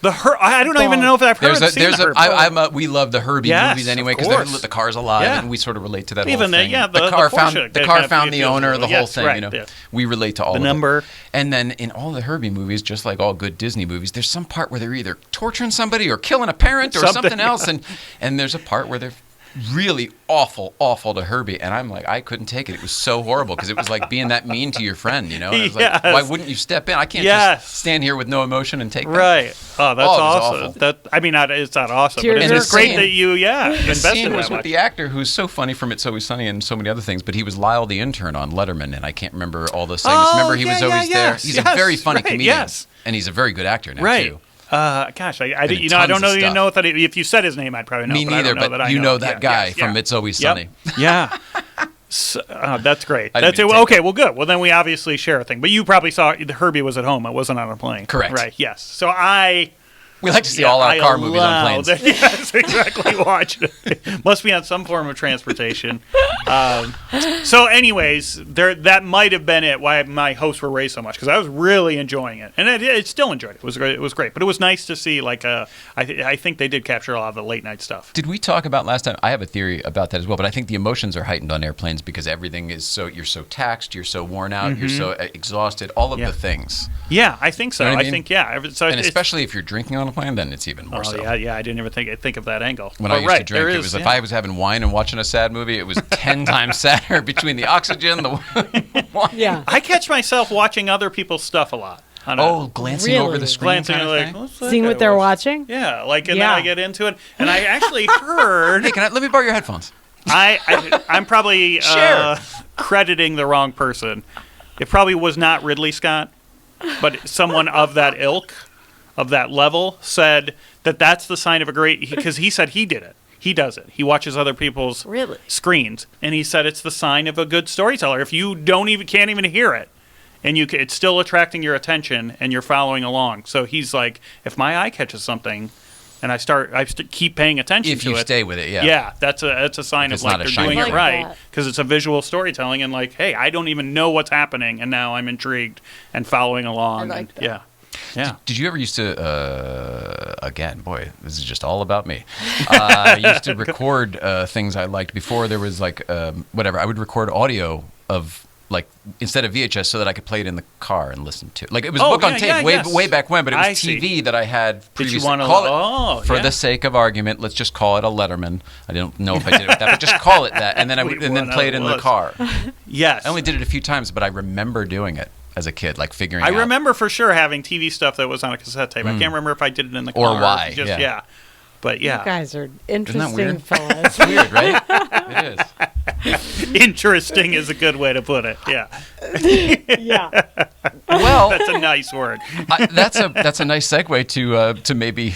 I don't even know if I've heard of Herbie. We love the Herbie movies anyway because they're the car's alive, and we sort of relate to that whole thing. The car found the owner, the whole thing. Right, we relate to all of number. it. And then in all the Herbie movies, just like all good Disney movies, there's some part where they're either torturing somebody or killing a parent or something else, and there's a part where they're really awful to Herbie, and I'm like, I couldn't take it. It was so horrible because it was like being that mean to your friend, And I was like, why wouldn't you step in? I can't just stand here with no emotion and take that. Right. Oh, that's awesome. Awful. It's not awesome, Tears but it's great scene, that you The invested scene was that with much. the actor who's so funny from It's Always Sunny and so many other things, but he was Lyle the intern on Letterman, and I can't remember all those segments. Remember, he was always there. He's a very funny comedian, and he's a very good actor now too. Gosh, I don't know. You know that if you said his name, I'd probably know. Me neither, but you know that guy from It's Always Sunny. Yeah. So, that's great. That's it. Okay, well, good. Well, then we obviously share a thing. But you probably saw Herbie was at home. It wasn't on a plane. Correct. Right. Yes. So we like to see all our car movies on planes. Yes, exactly. Watch it. Must be on some form of transportation. So, anyways, that might have been it. Why my hosts were raised so much because I was really enjoying it, and I still enjoyed it. It was great. It was great, but it was nice to see. I think they did capture a lot of the late night stuff. Did we talk about last time? I have a theory about that as well, but I think the emotions are heightened on airplanes because everything is you're so taxed, you're so worn out, you're so exhausted. All of the things. Yeah, I think so. You know what I mean? think So and especially if you're drinking on a plane, then it's even more so. Yeah. I didn't even think of that angle. When I used to drink, it was if I was having wine and watching a sad movie, it was 10 times sadder between the oxygen, the wine. Yeah. I catch myself watching other people's stuff a lot. Glancing over the screen, glancing kind of thing? Seeing what they're watching? Yeah, then I get into it, and I actually heard. Hey, let me borrow your headphones? I'm probably crediting the wrong person. It probably was not Ridley Scott, but someone of that ilk, of that level, said that that's the sign of a great. Because he said he did it. He does it. He watches other people's screens, and he said it's the sign of a good storyteller. If you can't even hear it, and it's still attracting your attention, and you're following along. So he's like, if my eye catches something, and I keep paying attention to it. If you stay with it, that's a sign of like they're doing it right because it's a visual storytelling, and like, hey, I don't even know what's happening, and now I'm intrigued and following along. I like that. Yeah. Did you ever used to, again, boy, this is just all about me. I used to record things I liked before there was like, whatever. I would record audio of, like, instead of VHS so that I could play it in the car and listen to it. Like, it was a book on tape way back when, but it was TV that I had previously. Did you want to, for the sake of argument, let's just call it a Letterman. I don't know if I did it with that, but just call it that. And then then play it in the car. Yes. I only did it a few times, but I remember doing it as a kid, like figuring out. I remember for sure having TV stuff that was on a cassette tape. I can't remember if I did it in the car. Or why. But You guys are Isn't that interesting weird? fellas. It's weird, right? It is. Interesting is a good way to put it. Yeah. Yeah. Well, That's a nice word. that's a nice segue to maybe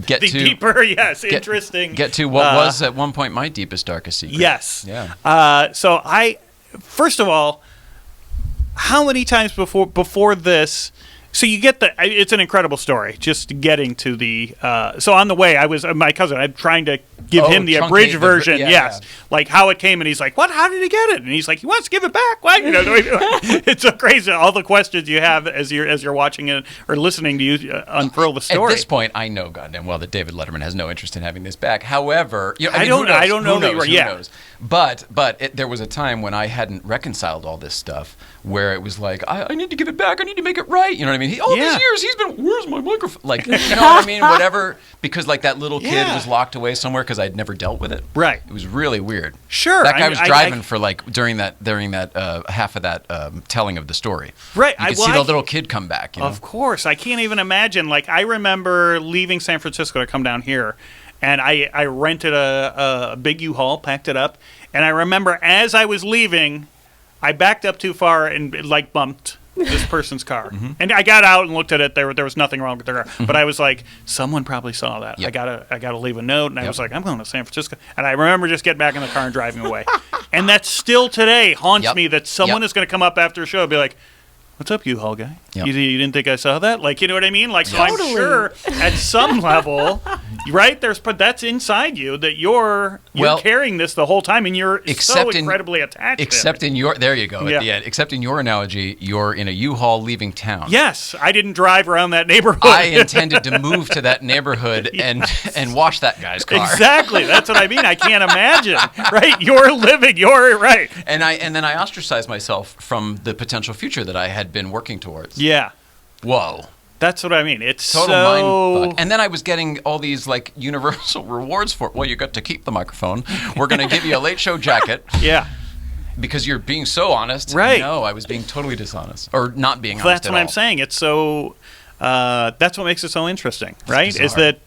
get The to deeper, yes, interesting. Get to what was at one point my deepest, darkest secret. Yes. Yeah. So first of all, how many times before this? So you get it's an incredible story. Just getting to the. So on the way, I was my cousin. I'm trying to give him the abridged version. Yes, like how it came, and he's like, "What? How did he get it?" And he's like, "He wants to give it back." What? It's so crazy. All the questions you have as you're watching it or listening to you unfurl the story. At this point, I know goddamn well that David Letterman has no interest in having this back. However, I don't know that. Who knows? But there was a time when I hadn't reconciled all this stuff where it was like, I need to give it back. I need to make it right. You know what I mean? All these years he's been, where's my microphone? Like, you know what I mean? Whatever, because like that little kid was locked away somewhere because I'd never dealt with it. Right. It was really weird. Sure. That guy was driving for like during that half of that telling of the story. Right. You could see the little kid come back. You know? Of course. I can't even imagine. Like, I remember leaving San Francisco to come down here, and I rented a big U-Haul, packed it up, and I remember as I was leaving, I backed up too far and like bumped this person's car. And I got out and looked at it. There was nothing wrong with their car. But I was like, someone probably saw that. Yep. I gotta leave a note. And I was like, I'm going to San Francisco. And I remember just getting back in the car and driving away. And that still today haunts me that someone is going to come up after a show and be like, what's up, U-Haul guy? Yep. You didn't think I saw that? Like, you know what I mean? Like, so Totally. I'm sure at some level, right? But that's inside you that you're carrying this the whole time, and you're so incredibly attached. Except in your, there you go at the end. Except in your analogy, you're in a U-Haul leaving town. Yes, I didn't drive around that neighborhood. I intended to move to that neighborhood and wash that guy's car. Exactly. That's what I mean. I can't imagine. Right? You're right. And then I ostracized myself from the potential future that I had been working towards. Yeah. Whoa. That's what I mean. It's Total so... mind fuck. And then I was getting all these like universal rewards for it. Well, you got to keep the microphone. We're going to give you a late show jacket. Yeah. Because you're being so honest. Right. No, I was being totally dishonest. Or not being honest That's at what all. I'm saying. It's so... that's what makes it so interesting, right? Is that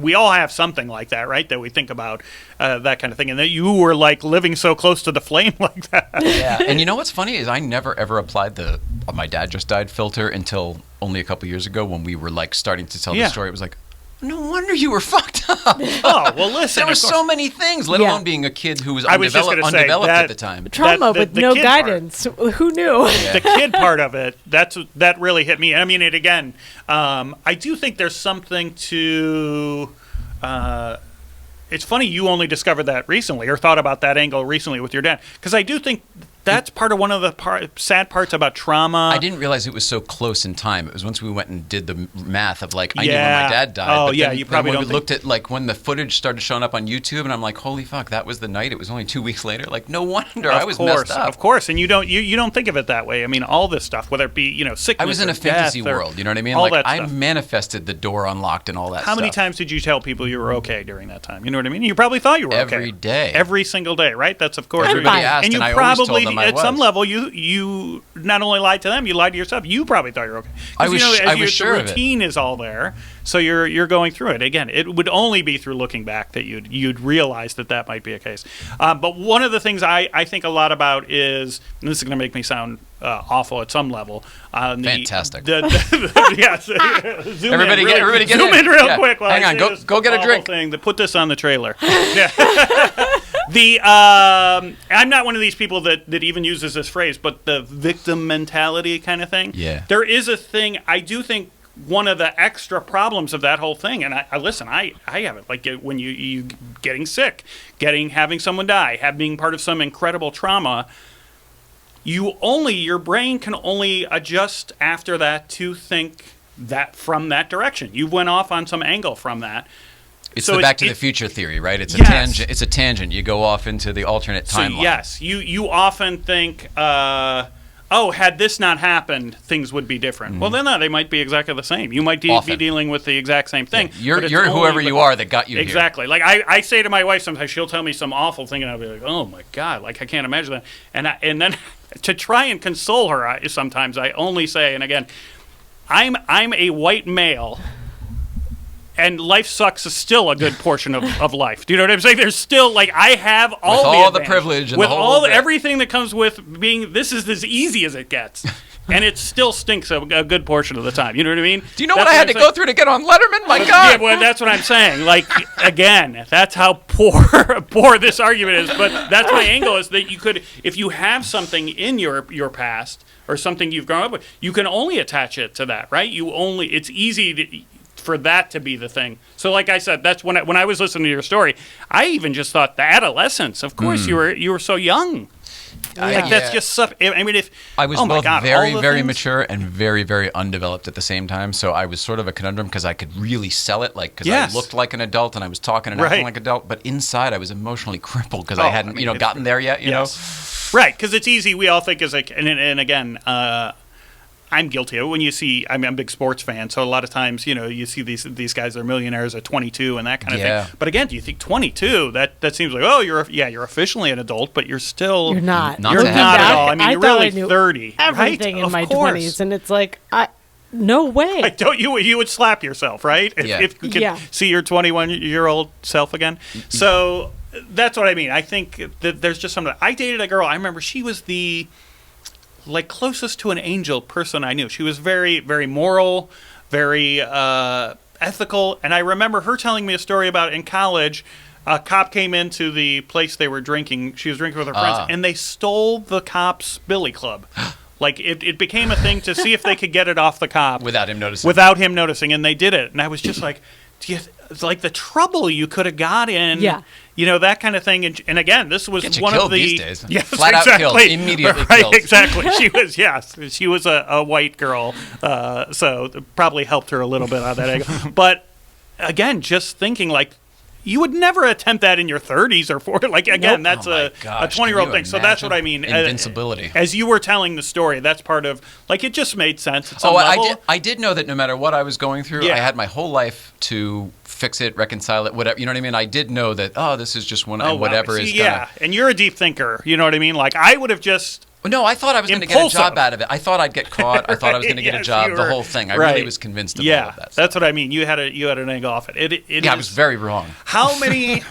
we all have something like that, right? That we think about that kind of thing, and that you were like living so close to the flame like that. Yeah. And you know what's funny is I never ever applied the "my dad just died" filter until only a couple years ago when we were like starting to tell the story. It was like, no wonder you were fucked up. Oh, well, listen. There were so many things, let alone being a kid who was undeveloped at the time. Trauma with no guidance. Who knew? The kid part of it, that really hit me. I mean, it again, I do think there's something to... it's funny you only discovered that recently or thought about that angle recently with your dad. Because I do think that's part of one of the sad parts about trauma. I didn't realize it was so close in time. It was once we went and did the math of like, I knew when my dad died. Oh, but yeah, then, you probably when don't we looked at like when the footage started showing up on YouTube, and I'm like, holy fuck, that was the night. It was only 2 weeks later. Like, no wonder I was messed up. Of course, and you don't think of it that way. I mean, all this stuff, whether it be sickness, I was in a fantasy world. You know what I mean? All Like that I stuff. manifested the door unlocked and all that. How many stuff. times did you tell people you were okay during that time? You know what I mean? You probably thought you were okay Every day. every single day, right? That's of course. Everybody asked, and you and I always told probably them I at some was. level you not only lied to them, you lied to yourself. You probably thought you were okay. I was sure of it. The routine is all there, so you're going through it. Again, it would only be through looking back that you'd realize that might be a case. But one of the things I think a lot about is, and this is going to make me sound awful at some level. Fantastic. Yes. Everybody get zoom in real quick. While Hang I on, say go this get a awful drink. Thing to put this on the trailer. Yeah. I'm not one of these people that even uses this phrase, but the victim mentality kind of thing. Yeah. There is a thing. I do think one of the extra problems of that whole thing, and I listen, I have it, like when you getting sick, having someone die, being part of some incredible trauma. Your brain can only adjust after that to think that from that direction. You went off on some angle from that. It's So the Back to the Future theory, right? It's a Yes. tangent. It's a tangent. You go off into the alternate So timeline. yes, you often think, had this not happened, things would be different. Well, then no, they might be exactly the same. You might be Often. dealing with the exact same thing. You're but it's whoever only you are that got you exactly. Like I say to my wife sometimes, she'll tell me some awful thing, and I'll be like, oh my god, like I can't imagine that. And then to try and console her, sometimes I only say, and again, I'm a white male. And life sucks is still a good portion of life. Do you know what I'm saying? There's still, like, I have all the privilege and with the whole all bit. everything that comes with being, this is as easy as it gets. And it still stinks a good portion of the time. You know what I mean? Do you know what I had to go through to get on Letterman? My God. Yeah, well, that's what I'm saying. Like, again, that's how poor this argument is. But that's my angle, is that you could, if you have something in your past or something you've grown up with, you can only attach it to that, right? It's easy for that to be the thing. So like I said, that's when I was listening to your story, I even just thought the adolescence, of course you were so young. Like that's just stuff. I mean, if I was oh my both God, very, all the very things- mature and very, very undeveloped at the same time. So I was sort of a conundrum because I could really sell it, like because Yes. I looked like an adult and I was talking and Right. acting like an adult, but inside I was emotionally crippled because Oh, I hadn't, I mean, it's- gotten there yet. You know. Right, because it's easy. We all think as like, and again, I'm guilty of it. When you see, I'm a big sports fan, so a lot of times, you see these guys that are millionaires at 22 and that kind of Yeah. thing. But again, do you think 22? That seems like, oh, you're officially an adult, but you're still You're not. Not You're to not have at it. all. I mean, you're thought really I knew 30. everything right? in Of my course. 20s, and it's like, no way. Like, don't you would slap yourself, right? Yeah. If you could Yeah. see your 21-year-old self again. So that's what I mean. I think that there's just something. I dated a girl. I remember she was the like closest to an angel person I knew. She was very, very moral, very ethical. And I remember her telling me a story about in college, a cop came into the place they were drinking. She was drinking with her friends, and they stole the cop's billy club. Like, it became a thing to see if they could get it off the cop. Without him noticing. Without him noticing, and they did it. And I was just like, it's like the trouble you could have got in, you know, that kind of thing. And again, this was Get you one killed of the these days. Yes, Flat out exactly. killed, immediately right, killed. Exactly. She was a white girl, so it probably helped her a little bit on that angle. But again, just thinking like, you would never attempt that in your 30s or 40s. Like, again, that's a 20-year-old thing. So that's what I mean. Invincibility. As you were telling the story, that's part of, like, it just made sense at some Oh, level. I did know that no matter what I was going through, I had my whole life to fix it, reconcile it, whatever. You know what I mean? I did know that, this is just one, and whatever is going to... and you're a deep thinker. You know what I mean? Like, I would have just... No, I thought I was going to get a job out of it. I thought I'd get caught. I thought I was going to get a job. The whole thing. I really was convinced of all of that stuff. That's what I mean. You had an angle off it. I was very wrong. How many?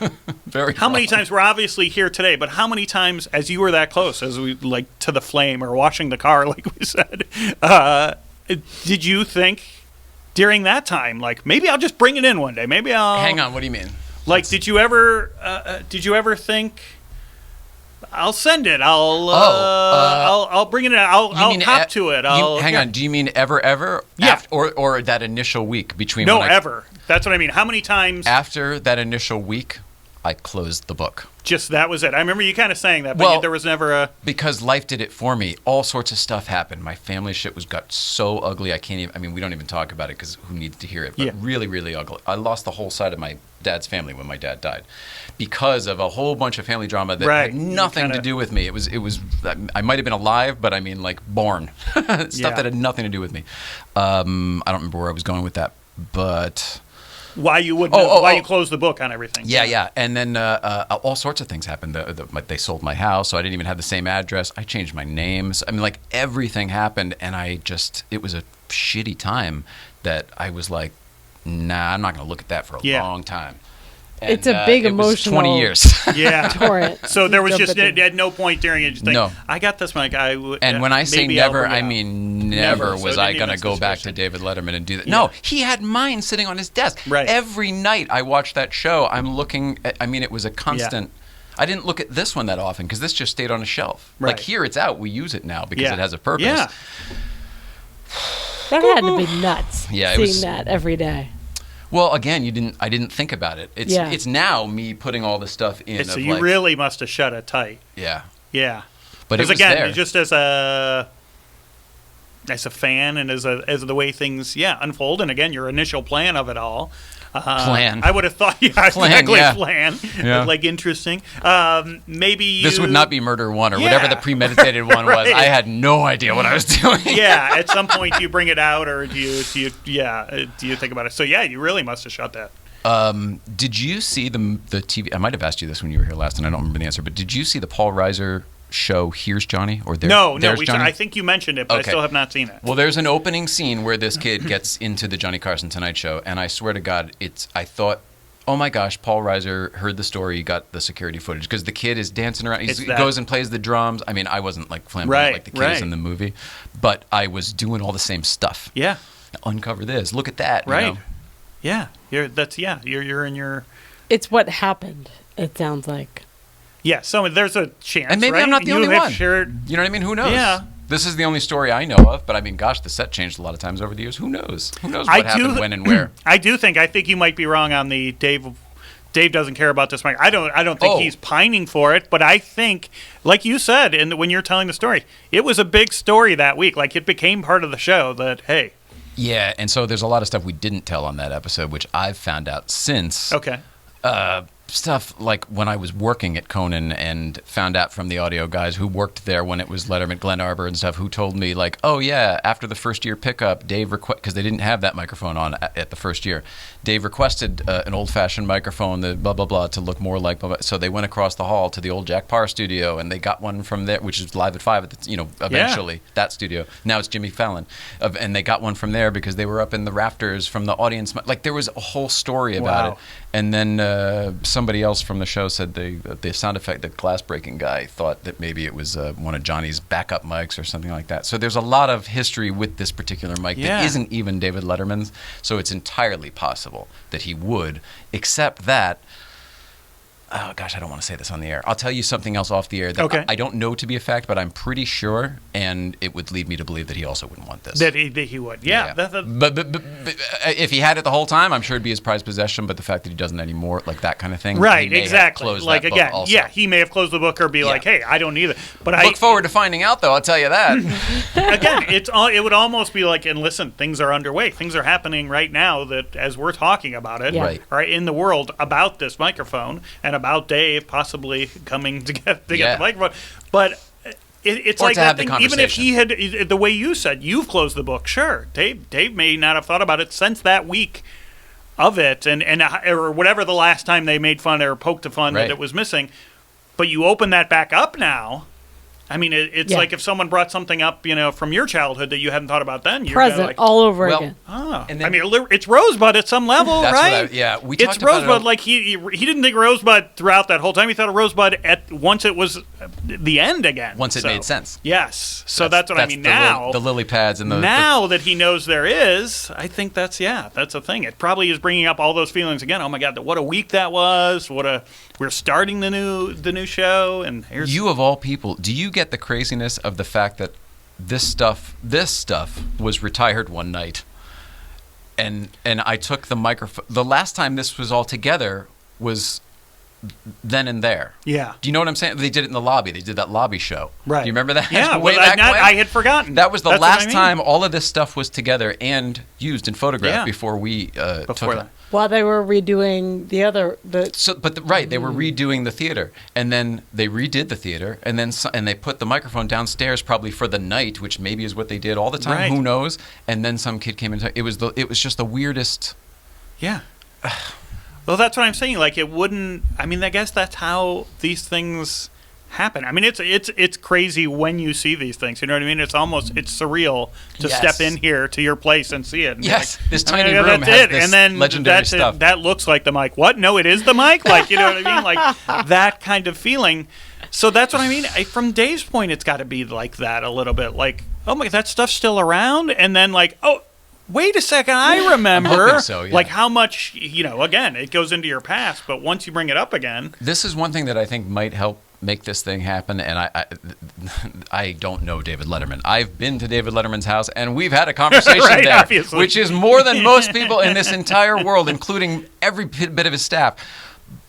How many times? We're obviously here today, but how many times, as you were that close, as we like to the flame or washing the car, like we said, did you think during that time, like, maybe I'll just bring it in one day? Maybe I'll hang on. What do you mean? Like, did you ever think? I'll send it. I'll bring it in. I'll hop to it. Hang on. Do you mean ever? Yeah. Or that initial week between? No, ever. That's what I mean. How many times? After that initial week, I closed the book. Just that was it. I remember you kind of saying that, but there was never a... Because life did it for me. All sorts of stuff happened. My family shit got so ugly, I can't even... I mean, we don't even talk about it because who needs to hear it? But really, really ugly. I lost the whole side of my dad's family when my dad died because of a whole bunch of family drama that had nothing to do with me. It was. I might have been alive, but I mean, like, born. Stuff that had nothing to do with me. I don't remember where I was going with that, but... Why you wouldn't? Why you closed the book on everything? Yeah. And then all sorts of things happened. They sold my house, so I didn't even have the same address. I changed my names. I mean, like, everything happened, and it was a shitty time that I was like, nah, I'm not going to look at that for a long time. And, it's a big emotional 20 years. torrent. So there was just at no point during it, just think, I got this, Mike. And when I say never, I mean never was I going to go back to David Letterman and do that. No, he had mine sitting on his desk. Right. Every night I watched that show, I'm looking at, I mean, it was a constant. I didn't look at this one that often because this just stayed on a shelf. Right. Like, here it's out. We use it now because it has a purpose. Yeah. That had to be nuts. Yeah, seeing that every day. Well, again, I didn't think about it. It's now me putting all this stuff in. So you really must have shut it tight. Yeah. Yeah. But it was again, there. Just as a fan and as the way things unfold, and again, your initial plan of it all. Plan. I would have thought, plan. Yeah. Like, interesting. Maybe this would not be Murder One or whatever the premeditated one was. I had no idea what I was doing. Yeah, at some point you bring it out, or do you think about it? So you really must have shot that. Did you see the TV? I might have asked you this when you were here last, and I don't remember the answer. But did you see the Paul Reiser show Here's Johnny or There's Johnny? I think you mentioned it, but I still have not seen it. Well, there's an opening scene where this kid gets into the Johnny Carson Tonight Show, and I swear to God, I thought, oh my gosh, Paul Reiser heard the story, got the security footage, because the kid is dancing around. He goes and plays the drums. I mean, I wasn't like flamboyant like the kids in the movie, but I was doing all the same stuff. Yeah. Uncover this. Look at that. Right. You know? Yeah. You're in your... It's what happened, it sounds like. Yeah, so there's a chance, and maybe right? I'm not the only one. You know what I mean? Who knows? Yeah. This is the only story I know of, but I mean, gosh, the set changed a lot of times over the years. Who knows? Who knows what happened, when, and where? I think you might be wrong on the Dave doesn't care about this, Mike. I don't think he's pining for it, but I think, like you said, when you're telling the story, it was a big story that week. Like, it became part of the show that, hey. Yeah, and so there's a lot of stuff we didn't tell on that episode, which I've found out since. Okay. Stuff like when I was working at Conan and found out from the audio guys who worked there when it was Letterman, Glenn Arbor and stuff, who told me, like, oh yeah, after the first year pickup, Dave because they didn't have that microphone on at the first year, Dave requested an old-fashioned microphone, the blah blah blah, to look more like blah, blah. So they went across the hall to the old Jack Parr studio, and they got one from there, which is Live at 5 at the, eventually that studio. Now it's Jimmy Fallon, and they got one from there because they were up in the rafters from the audience. Like, there was a whole story about it. And then somebody else from the show said the sound effect, the glass breaking guy, thought that maybe it was one of Johnny's backup mics or something like that. So there's a lot of history with this particular mic that isn't even David Letterman's. So it's entirely possible that he would, except that. Oh, gosh, I don't want to say this on the air. I'll tell you something else off the air that I don't know to be a fact, but I'm pretty sure, and it would lead me to believe that he also wouldn't want this. That he would. Yeah. But if he had it the whole time, I'm sure it'd be his prized possession, but the fact that he doesn't anymore, like that kind of thing. Right, he may exactly. have closed Like, that book again, also. he may have closed the book or be like, hey, I don't need it. But Look forward to finding out, though, I'll tell you that. Again, it would almost be like, and listen, things are underway. Things are happening right now that as we're talking about it, right, in the world about this microphone and about Dave possibly coming to get the microphone. But it's or like that thing, even if he had, the way you said, you've closed the book, sure. Dave may not have thought about it since that week of it, and or whatever the last time they made fun or poked fun that it was missing. But you open that back up now. I mean, it's like if someone brought something up, from your childhood that you hadn't thought about then. You're present like, all over again. And then, I mean, it's Rosebud at some level, right? We talked it's about Rosebud. Like he didn't think Rosebud throughout that whole time. He thought of Rosebud once it was the end again. Once it made sense. Yes. So that's what I mean. Now the lily pads and now that he knows there is, I think that's a thing. It probably is bringing up all those feelings again. Oh my God, what a week that was. We're starting the new show, and here's you of all people. Do you get the craziness of the fact that this stuff was retired one night, and I took the microphone. The last time this was all together was then and there. Yeah. Do you know what I'm saying? They did it in the lobby. They did that lobby show. Right. Do you remember that? Yeah. I had forgotten. That was the last time all of this stuff was together and used and photographed before we took it. While they were redoing they were redoing the theater, and then they redid the theater, and then and they put the microphone downstairs probably for the night, which maybe is what they did all the time. Right. Who knows? And then some kid came in. It was just the weirdest. Yeah. Well, that's what I'm saying. Like it wouldn't. I mean, I guess that's how these things happen. I mean, it's crazy when you see these things. You know what I mean? It's surreal to step in here to your place and see it. And yes, like, this tiny room has this and then legendary stuff. That looks like the mic. What? No, it is the mic. Like, you know what I mean? Like that kind of feeling. So that's what I mean. From Dave's point, it's got to be like that a little bit. Like, oh my, that stuff's still around, and then like, oh. Wait a second, I remember. Like how much, again, it goes into your past, but once you bring it up again. This is one thing that I think might help make this thing happen, and I don't know David Letterman. I've been to David Letterman's house, and we've had a conversation there, obviously. Which is more than most people in this entire world, including every bit of his staff.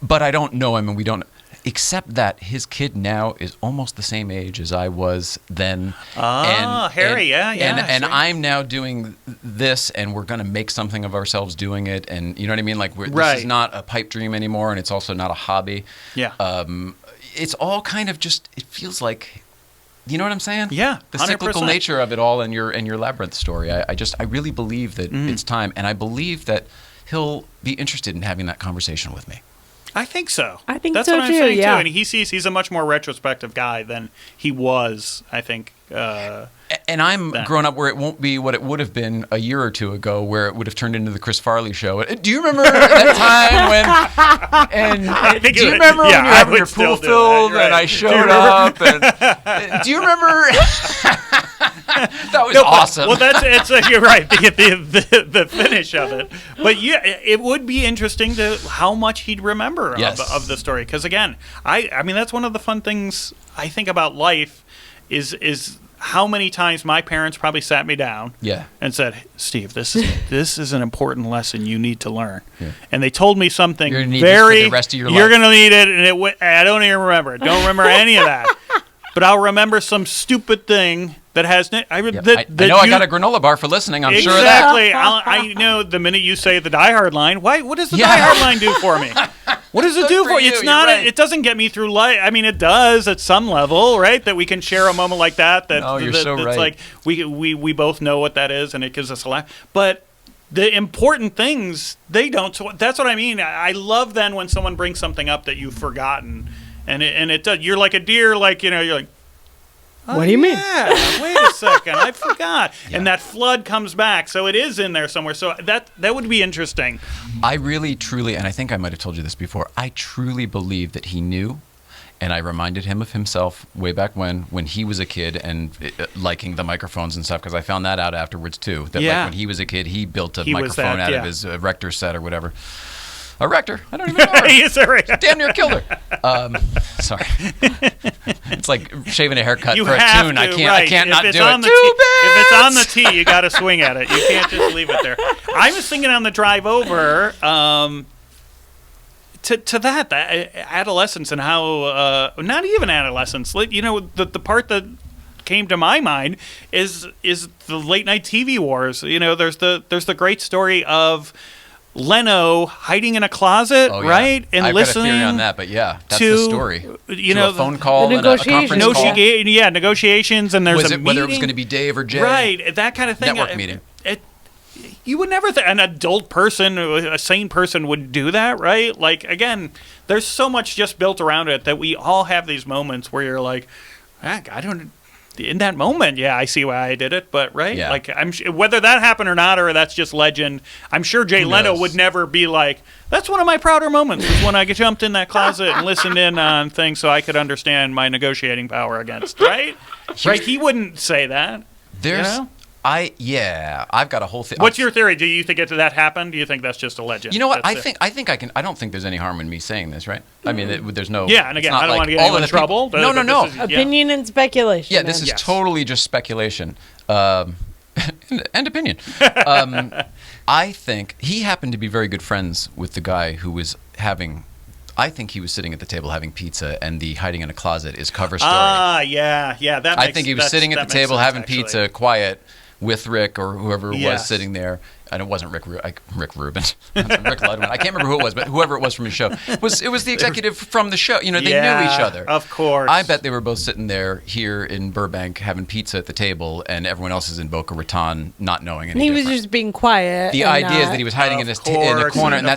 But I don't know him, and we don't. Except that his kid now is almost the same age as I was then. Harry, And I'm now doing this, and we're going to make something of ourselves doing it. And you know what I mean? Like, this is not a pipe dream anymore, and it's also not a hobby. Yeah. It's all kind of just, it feels like, you know what I'm saying? Yeah, 100%. The cyclical nature of it all and your Labyrinth story. I really believe that it's time, and I believe that he'll be interested in having that conversation with me. I think so. I think that's so what I'm too. saying Yeah. too. And he's a much more retrospective guy than he was, I think. And I'm grown up where it won't be what it would have been a year or two ago, where it would have turned into the Chris Farley show. Do you remember that time when? And do you remember when you were having your pool filled and I showed up? And do you remember? That was awesome. Well, you're right. The finish of it, but yeah, it would be interesting to how much he'd remember of the story. Because again, I mean that's one of the fun things I think about life is how many times my parents probably sat me down and said, Steve, this is an important lesson you need to learn. Yeah. And they told me something you're gonna need this for the rest of your life. You're going to need it, and I don't even remember it. Don't remember any of that. But I'll remember some stupid thing that has... I know I got a granola bar for listening, I'm sure of that. Exactly. I know the minute you say the Die Hard line, what does the Die Hard line do for me? What does it do for you? It's not. Right. It doesn't get me through life. I mean, it does at some level, right? That we can share a moment like that. You're so right. Like we both know what that is, and it gives us a laugh. But the important things they don't. So that's what I mean. I love then when someone brings something up that you've forgotten, and it does. You're like a deer, like you're like. What do you mean? Yeah, wait a second, I forgot. And that flood comes back, so it is in there somewhere. So that would be interesting. I really, truly, and I think I might have told you this before, I truly believe that he knew, and I reminded him of himself way back when he was a kid and liking the microphones and stuff, because I found that out afterwards too, that like when he was a kid, he built a microphone out of his Rector set or whatever. A Rector? I don't even know her. Yes, sorry. Damn near killed her. Sorry. It's like shaving a haircut You for a have tune. to, I can't not do it. If it's on the tee, you got to swing at it. You can't just leave it there. I was thinking on the drive over to that adolescence and how not even adolescence. You know, the part that came to my mind is the late night TV wars. You know, there's the great story of Leno hiding in a closet, right, and I've listening. Got a theory on that, but yeah, that's to, the story. You to know, a phone call, the and a conference call. Negotiations, and there's Was a it meeting. whether it was going to be Dave or Jay? Right, that kind of thing. Network meeting. You would never an adult person, a sane person would do that, right? Like, again, there's so much just built around it that we all have these moments where you're like, heck, I don't. In that moment, yeah, I see why I did it, but right, like whether that happened or not, or that's just legend. I'm sure Jay Leno would never be like, "That's one of my prouder moments was when I jumped in that closet and listened in on things so I could understand my negotiating power against." Right, right. He wouldn't say that. There's, you know? I've got a whole thing. What's your theory? Do you think that happened? Do you think that's just a legend? You know what? I think I can. I don't think there's any harm in me saying this, right? I mean, there's no. Yeah, and again, I don't want to get anyone in trouble. No. Opinion and speculation. Yeah, this is totally just speculation and opinion. I think he happened to be very good friends with the guy who was having. I think he was sitting at the table having pizza, and the hiding in a closet is cover story. Yeah. I think he was sitting at the table having pizza, quiet, with Rick or whoever was sitting there. And it wasn't Rick Rubin. Rick Letterman. I can't remember who it was, but whoever it was from his show. It was the executive from the show. You know, they knew each other. Of course. I bet they were both sitting there here in Burbank having pizza at the table, and everyone else is in Boca Raton not knowing any different. He was just being quiet. The idea is that he was hiding in a corner, and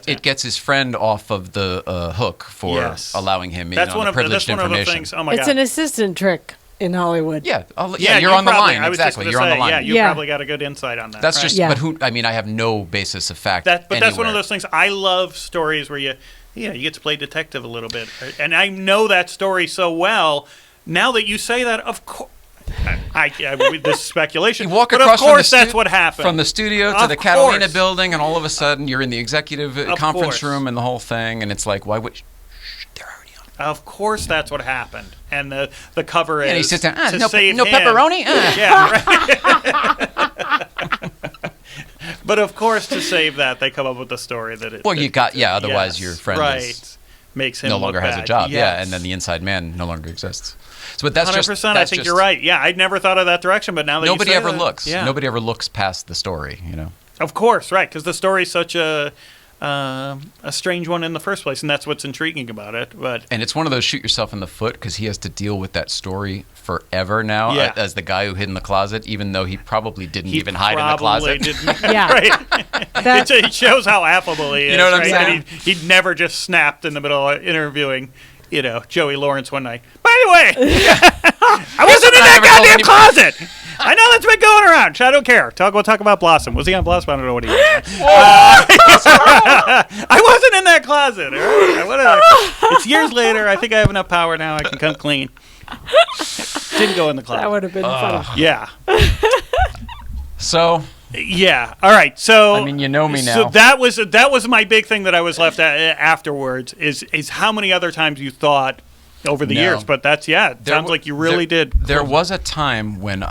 it gets his friend off of the hook for allowing him in on the privileged information. Oh my God. It's an assistant trick in Hollywood. Yeah, you're on the line. Exactly, you're on the line. Yeah, you probably got a good insight on that. That's just, but I have no basis of fact. But that's one of those things. I love stories where you get to play detective a little bit, and I know that story so well. Now that you say that, of course. This is speculation. You walk but across of course that's what happened. From the studio to the Catalina building, and all of a sudden you're in the executive conference room and the whole thing, and it's like, why would... They're already on. Of course that's what happened. And the cover is... And he sits down, no pepperoni? Yeah, right. But of course, to save that, they come up with the story that it... Well, otherwise your friend makes him no longer has a job. Yes. Yeah, and then the inside man no longer exists. So, but that's 100%. I think you're right. Yeah, I'd never thought of that direction, but now that nobody you say ever that, looks. Yeah. Nobody ever looks past the story. You know. Of course, right? Because the story's such a strange one in the first place, and that's what's intriguing about it. And it's one of those shoot yourself in the foot because he has to deal with that story forever now as the guy who hid in the closet, even though he probably didn't even hide in the closet. Right. It shows how affable he is. You know what I'm saying? He'd never just snapped in the middle of interviewing, Joey Lawrence one night. By the way, I wasn't in that goddamn closet. I know that's been going around. I don't care. We'll talk about Blossom. Was he on Blossom? I don't know what he was. I wasn't in that closet. All right? It's years later. I think I have enough power now. I can come clean. Didn't go in the closet. That would have been fun. Yeah. So... Yeah. All right. So I mean, you know me now. So that was my big thing that I was left afterwards. Is how many other times you thought over the years? But that's it sounds like you really did. There was a time when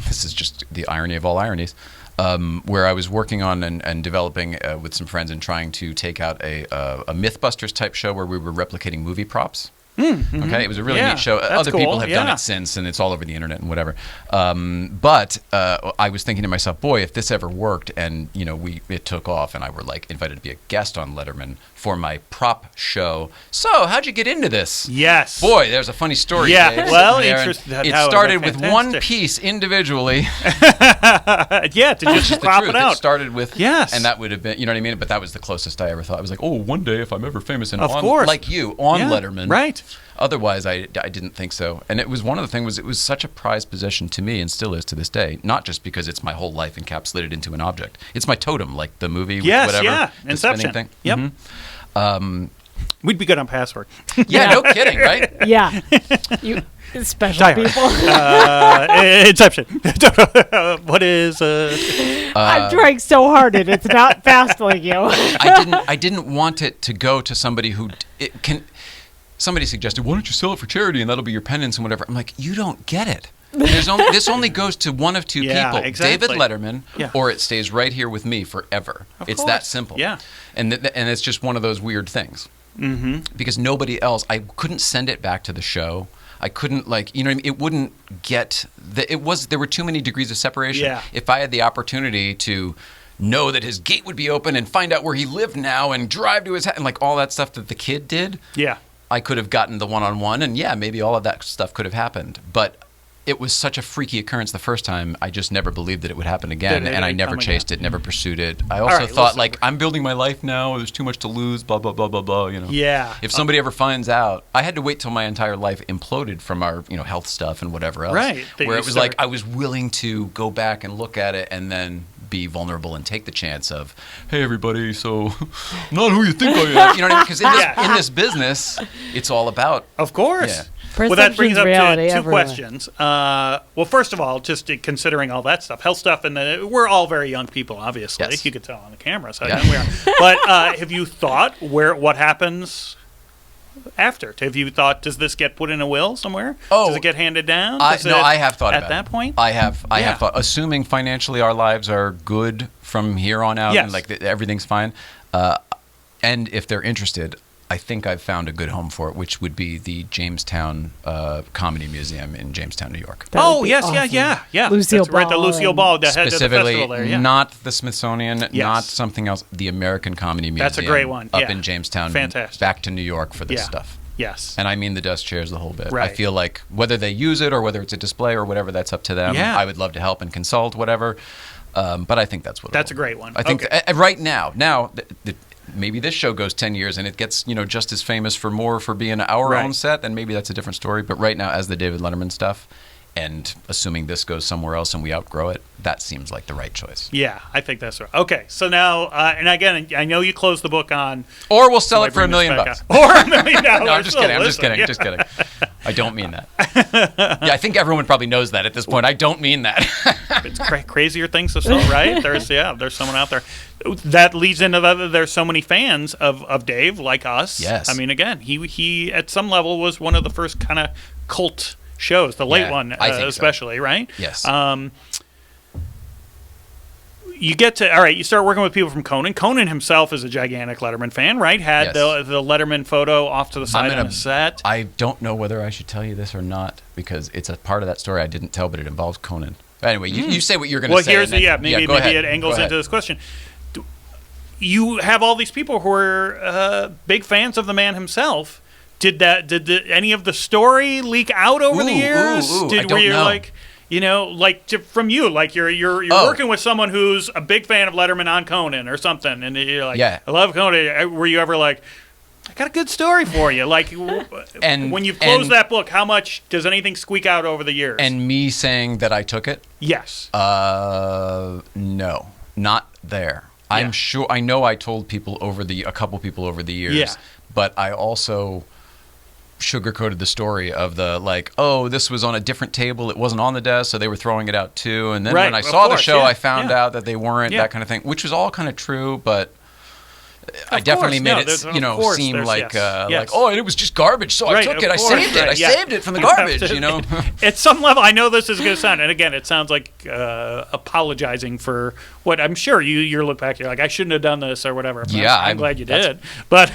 this is just the irony of all ironies. Where I was working on and developing with some friends and trying to take out a Mythbusters type show where we were replicating movie props. Mm-hmm. Okay, it was a really neat show. Other people have done it since, and it's all over the internet and whatever. But I was thinking to myself, boy, if this ever worked, and it took off, and I were like invited to be a guest on Letterman for my prop show. So, how'd you get into this? Yes, boy, there's a funny story. Yeah, Dave, well, it started with one piece individually. To just prop it out. It started with and that would have been, you know what I mean. But that was the closest I ever thought. I was like, oh, one day if I'm ever famous and like you on Letterman, right? otherwise, I didn't think so. And it was one of the things it was such a prized possession to me and still is to this day, not just because it's my whole life encapsulated into an object. It's my totem, like the movie, Yes, whatever. yeah, the Inception. spinning thing. Yep. We'd be good on password. Yeah, no kidding, right? Yeah. You special Die Hard. people. Inception. What is? I'm trying so hard and it's not fast like you. I didn't want it to go to somebody who it can. Somebody suggested, why don't you sell it for charity and that'll be your penance and whatever. I'm like, you don't get it. This only goes to one of two people, exactly. David Letterman, or it stays right here with me forever. It's course. that simple. Yeah. And it's just one of those weird things. Mm-hmm. Because nobody else, I couldn't send it back to the show. I couldn't what I mean? It wouldn't get, there were too many degrees of separation. Yeah. If I had the opportunity to know that his gate would be open and find out where he lived now and drive to his house and like all that stuff that the kid did. Yeah. I could have gotten the one-on-one and maybe all of that stuff could have happened. But it was such a freaky occurrence the first time, I just never believed that it would happen again. And I never chased it, never pursued it. I also thought, I'm building my life now. There's too much to lose, blah, blah, blah, blah, blah, Yeah. If somebody ever finds out, I had to wait till my entire life imploded from our, health stuff and whatever else. Right. Where it was like I was willing to go back and look at it and then be vulnerable and take the chance of, hey, everybody, so not who you think I am. You know what I mean? Because in this business, it's all about... Of course. Yeah. Well, that brings up reality two everywhere. questions. Well, first of all, just considering all that stuff, health stuff, and we're all very young people, obviously. Yes. You could tell on the camera how young we are. But have you thought what happens after? Have you thought, does this get put in a will somewhere? Oh. Does it get handed down? I have thought about it. At that point? I have thought. Assuming financially our lives are good from here on out Yes. and everything's fine, and if they're interested, I think I've found a good home for it, which would be the Jamestown Comedy Museum in Jamestown, New York. Yes, awesome. yeah. Lucille That's right, the Ball Lucille Ball, the head of the Specifically, festival there, yeah. not the Smithsonian, not something else, the American Comedy Museum. That's a great one, Up yeah. in Jamestown. Fantastic. Back to New York for this Yeah. stuff. Yes. And I mean the desk chairs, the whole bit. Right. I feel like whether they use it or whether it's a display or whatever, that's up to them. Yeah. I would love to help and consult, whatever. But I think that's what. That's a great one. I think Okay. right now, maybe this show goes 10 years and it gets just as famous for being our Right. own set, then maybe that's a different story. But right now, as the David Letterman stuff, and assuming this goes somewhere else and we outgrow it, that seems like the right choice. Yeah, I think that's right. Okay, so now, and again, I know you closed the book on... Or we'll sell Might it for $1 bring million this bucks. back up. Or $1 million. No, I'm just kidding. I'm just Listen, kidding. Just kidding. I don't mean that. I think everyone probably knows that at this point. I don't mean that. It's crazier things to sell, right? There's someone out there. That leads into there's so many fans of Dave, like us. Yes. I mean, again, he at some level was one of the first kind of cult shows, the late one I think so. especially, right? Yes. You get to, all right, you start working with people from Conan. Conan himself is a gigantic Letterman fan, right? Had Yes. the Letterman photo off to the side on a set. I don't know whether I should tell you this or not because it's a part of that story I didn't tell, but it involves Conan. Anyway, you say what you're going to say. Well, here's maybe go ahead. it angles into this question. You have all these people who are big fans of the man himself. Did any of the story leak out over the years? I don't know. Like, from you, like you're working with someone who's a big fan of Letterman on Conan or something, and you're like, I love Conan. Were you ever like, I got a good story for you? Like, and when you've closed that book, how much does anything squeak out over the years? And me saying that I took it? Yes. No, not there. Yeah. I'm sure. I know I told a couple people over the years, but I also sugarcoated the story of this was on a different table, it wasn't on the desk, so they were throwing it out too. And then when I saw the show, I found out that they weren't, that kind of thing, which was all kind of true, but I definitely made it, seem like, it was just garbage, so I took it. I saved it. I saved it from the garbage, At some level, I know this is going to sound, and again, it sounds like apologizing for what I'm sure you look back, you're like, I shouldn't have done this or whatever. I'm glad you did. But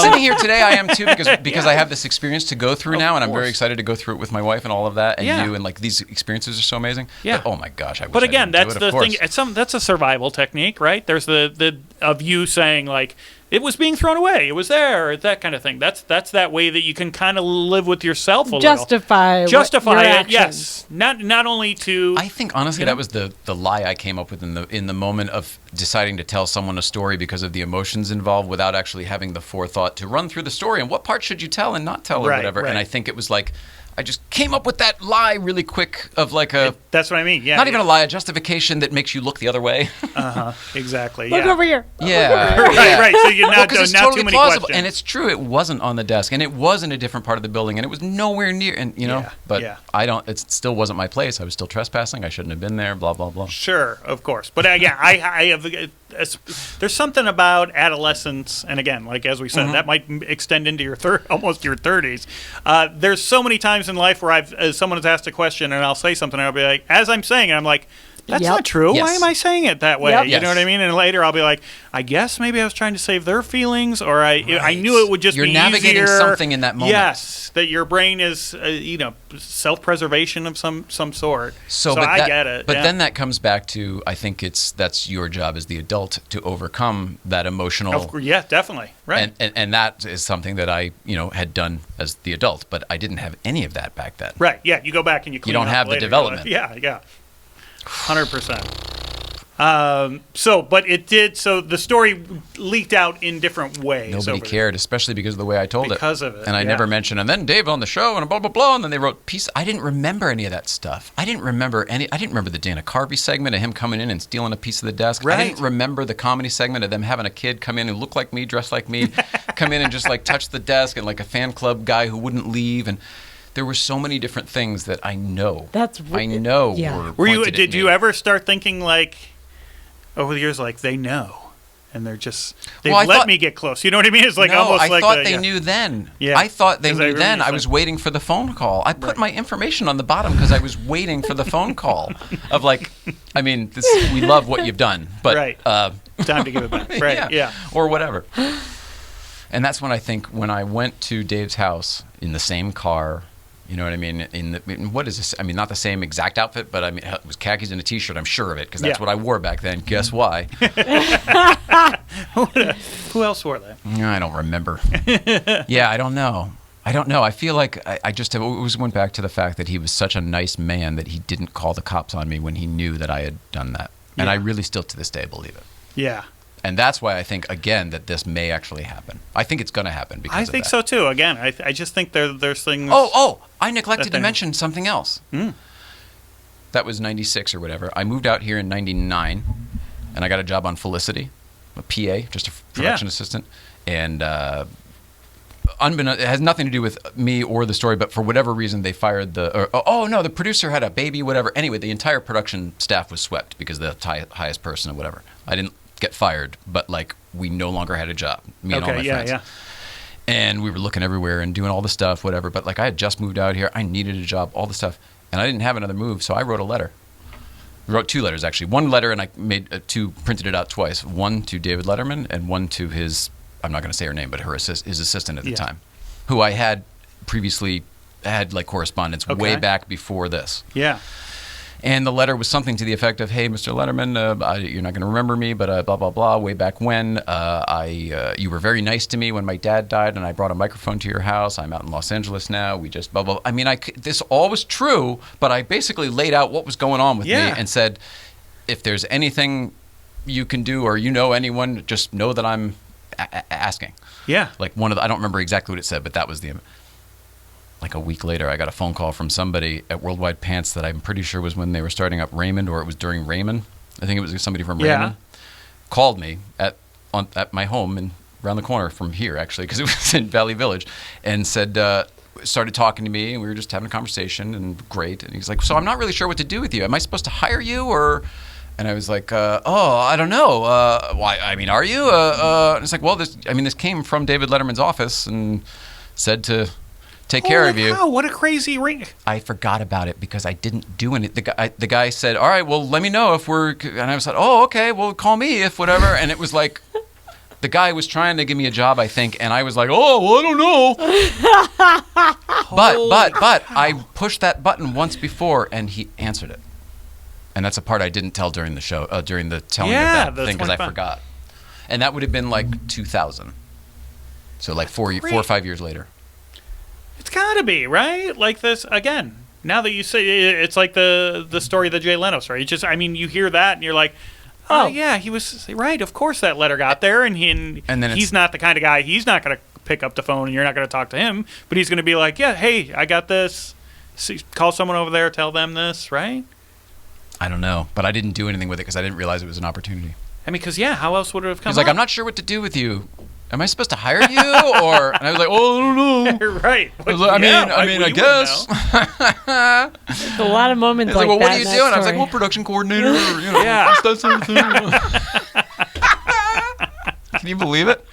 sitting here today, I am too, because I have this experience to go through now, and I'm very excited to go through it with my wife and all of that, and you, and these experiences are so amazing. Yeah. But, oh my gosh, I wish But again, I that's didn't do it, the thing. That's a survival technique, right? There's the of you saying like, like, it was being thrown away. It was there, that kind of thing. That's that way that you can kind of live with yourself a little. Justify your actions. yes. Not only to. I think honestly that was the lie I came up with in the moment of deciding to tell someone a story because of the emotions involved, without actually having the forethought to run through the story and what part should you tell and not tell or whatever. And I think it was like, I just came up with that lie really quick of like that's what I mean. Yeah. Not even a lie, a justification that makes you look the other way. Exactly. Look over here. Yeah. Right. So you're not it's not totally too many plausible. questions. And it's true. It wasn't on the desk, and it was in a different part of the building, and it was nowhere near. And I don't. It still wasn't my place. I was still trespassing. I shouldn't have been there. Blah blah blah. Sure, of course. But again, I have. There's something about adolescence, and again, like as we said, that might extend into your almost your 30s. There's so many times in life where someone has asked a question, and I'll say something, and I'll be like, as I'm saying it, I'm like, that's not true. Yes. Why am I saying it that way? Yep. You know what I mean? And later I'll be like, I guess maybe I was trying to save their feelings, or I knew it would just You're be navigating easier. something in that moment. Yes, that your brain is, self-preservation of some sort. So I get it. But then that comes back to, I think that's your job as the adult to overcome that emotional. Yeah, definitely. Right. And that is something that I had done as the adult, but I didn't have any of that back then. Right. Yeah. You go back and you clean don't up have the later. development. Yeah. 100%. But it did. So the story leaked out in different ways. Nobody cared, especially because of the way I told because of it. And I never mentioned. And then Dave on the show and blah blah blah. And then they wrote piece. I didn't remember any of that stuff. I didn't remember the Dana Carvey segment of him coming in and stealing a piece of the desk. Right. I didn't remember the comedy segment of them having a kid come in who looked like me, dressed like me, come in and just like touch the desk, and like a fan club guy who wouldn't leave. And there were so many different things that I know. Yeah. Were you? Did you ever start thinking like, over the years, like they know, and they've let me get close? You know what I mean? It's like almost like I thought they knew then. Yeah. I thought they knew then. I I was waiting for the phone call. I put my information on the bottom because I was waiting for the phone call. Of like, I mean, we love what you've done, but time to give it back. Right? Yeah. Or whatever. And that's when I think when I went to Dave's house in the same car. You know what I mean? What is this? I mean, not the same exact outfit, but I mean, it was khakis and a T-shirt. I'm sure of it because that's what I wore back then. Guess why? Who else wore that? I don't remember. Yeah, I don't know. I feel like I just always went back to the fact that he was such a nice man that he didn't call the cops on me when he knew that I had done that. And I really still to this day believe it. Yeah. And that's why I think, again, that this may actually happen. I think it's going to happen because of that. I think so, too. Again, I just think there's things... Oh, I neglected to mention something else. That was 96 or whatever. I moved out here in 99, and I got a job on Felicity, a PA, just a production assistant. And it has nothing to do with me or the story, but for whatever reason, they fired the producer had a baby, whatever. Anyway, the entire production staff was swept because the highest person or whatever. I didn't get fired, but like we no longer had a job, me and all my friends. And we were looking everywhere and doing all the stuff, whatever. But like I had just moved out here, I needed a job, all the stuff, and I didn't have another move, so I wrote a letter. I wrote two letters actually. One letter, and I made printed it out twice. One to David Letterman, and one to his, I'm not going to say her name, but his assistant at the time, who I had previously had like correspondence way back before this. Yeah. And the letter was something to the effect of, "Hey, Mr. Letterman, you're not going to remember me, but blah, blah, blah, way back when, you were very nice to me when my dad died, and I brought a microphone to your house. I'm out in Los Angeles now. We just blah, blah, blah." I mean, this all was true, but I basically laid out what was going on with me and said, if there's anything you can do or you know anyone, just know that I'm asking. Yeah. Like I don't remember exactly what it said, but that was like a week later, I got a phone call from somebody at Worldwide Pants that I'm pretty sure was when they were starting up Raymond, or it was during Raymond. I think it was somebody from Raymond. Called me at my home and around the corner from here, actually, because it was in Valley Village, and said, started talking to me, and we were just having a conversation, and great. And he's like, "So I'm not really sure what to do with you. Am I supposed to hire you, or?" And I was like, I don't know. Why? I mean, are you? And it's like, well, this came from David Letterman's office and said to take care of you. Wow, what a crazy ring. I forgot about it because I didn't do anything. The guy said, "All right, well, let me know if we're," and I was like, "Oh, okay, well, call me if whatever." And it was like, the guy was trying to give me a job, I think, and I was like, "Oh, well, I don't know." but I pushed that button once before, and he answered it. And that's a part I didn't tell during the show, during the telling of that thing, because I forgot. And that would have been like 2000. So like 4 or 5 years later. It's gotta be, right? Like this again. Now that you say it's like the story of the Jay Leno story. You hear that and you're like, oh yeah, he was right. Of course that letter got there, and he's not the kind of guy. He's not gonna pick up the phone, and you're not gonna talk to him. But he's gonna be like, yeah, hey, I got this. Call someone over there, tell them this, right? I don't know, but I didn't do anything with it because I didn't realize it was an opportunity. I mean, because how else would it have come? He's like, I'm not sure what to do with you. Am I supposed to hire you? Or and I was like, oh, I don't know. Right. I guess. There's a lot of moments like well, that. What are you doing? I was like, well, production coordinator. Yeah. That sort of thing. Can you believe it?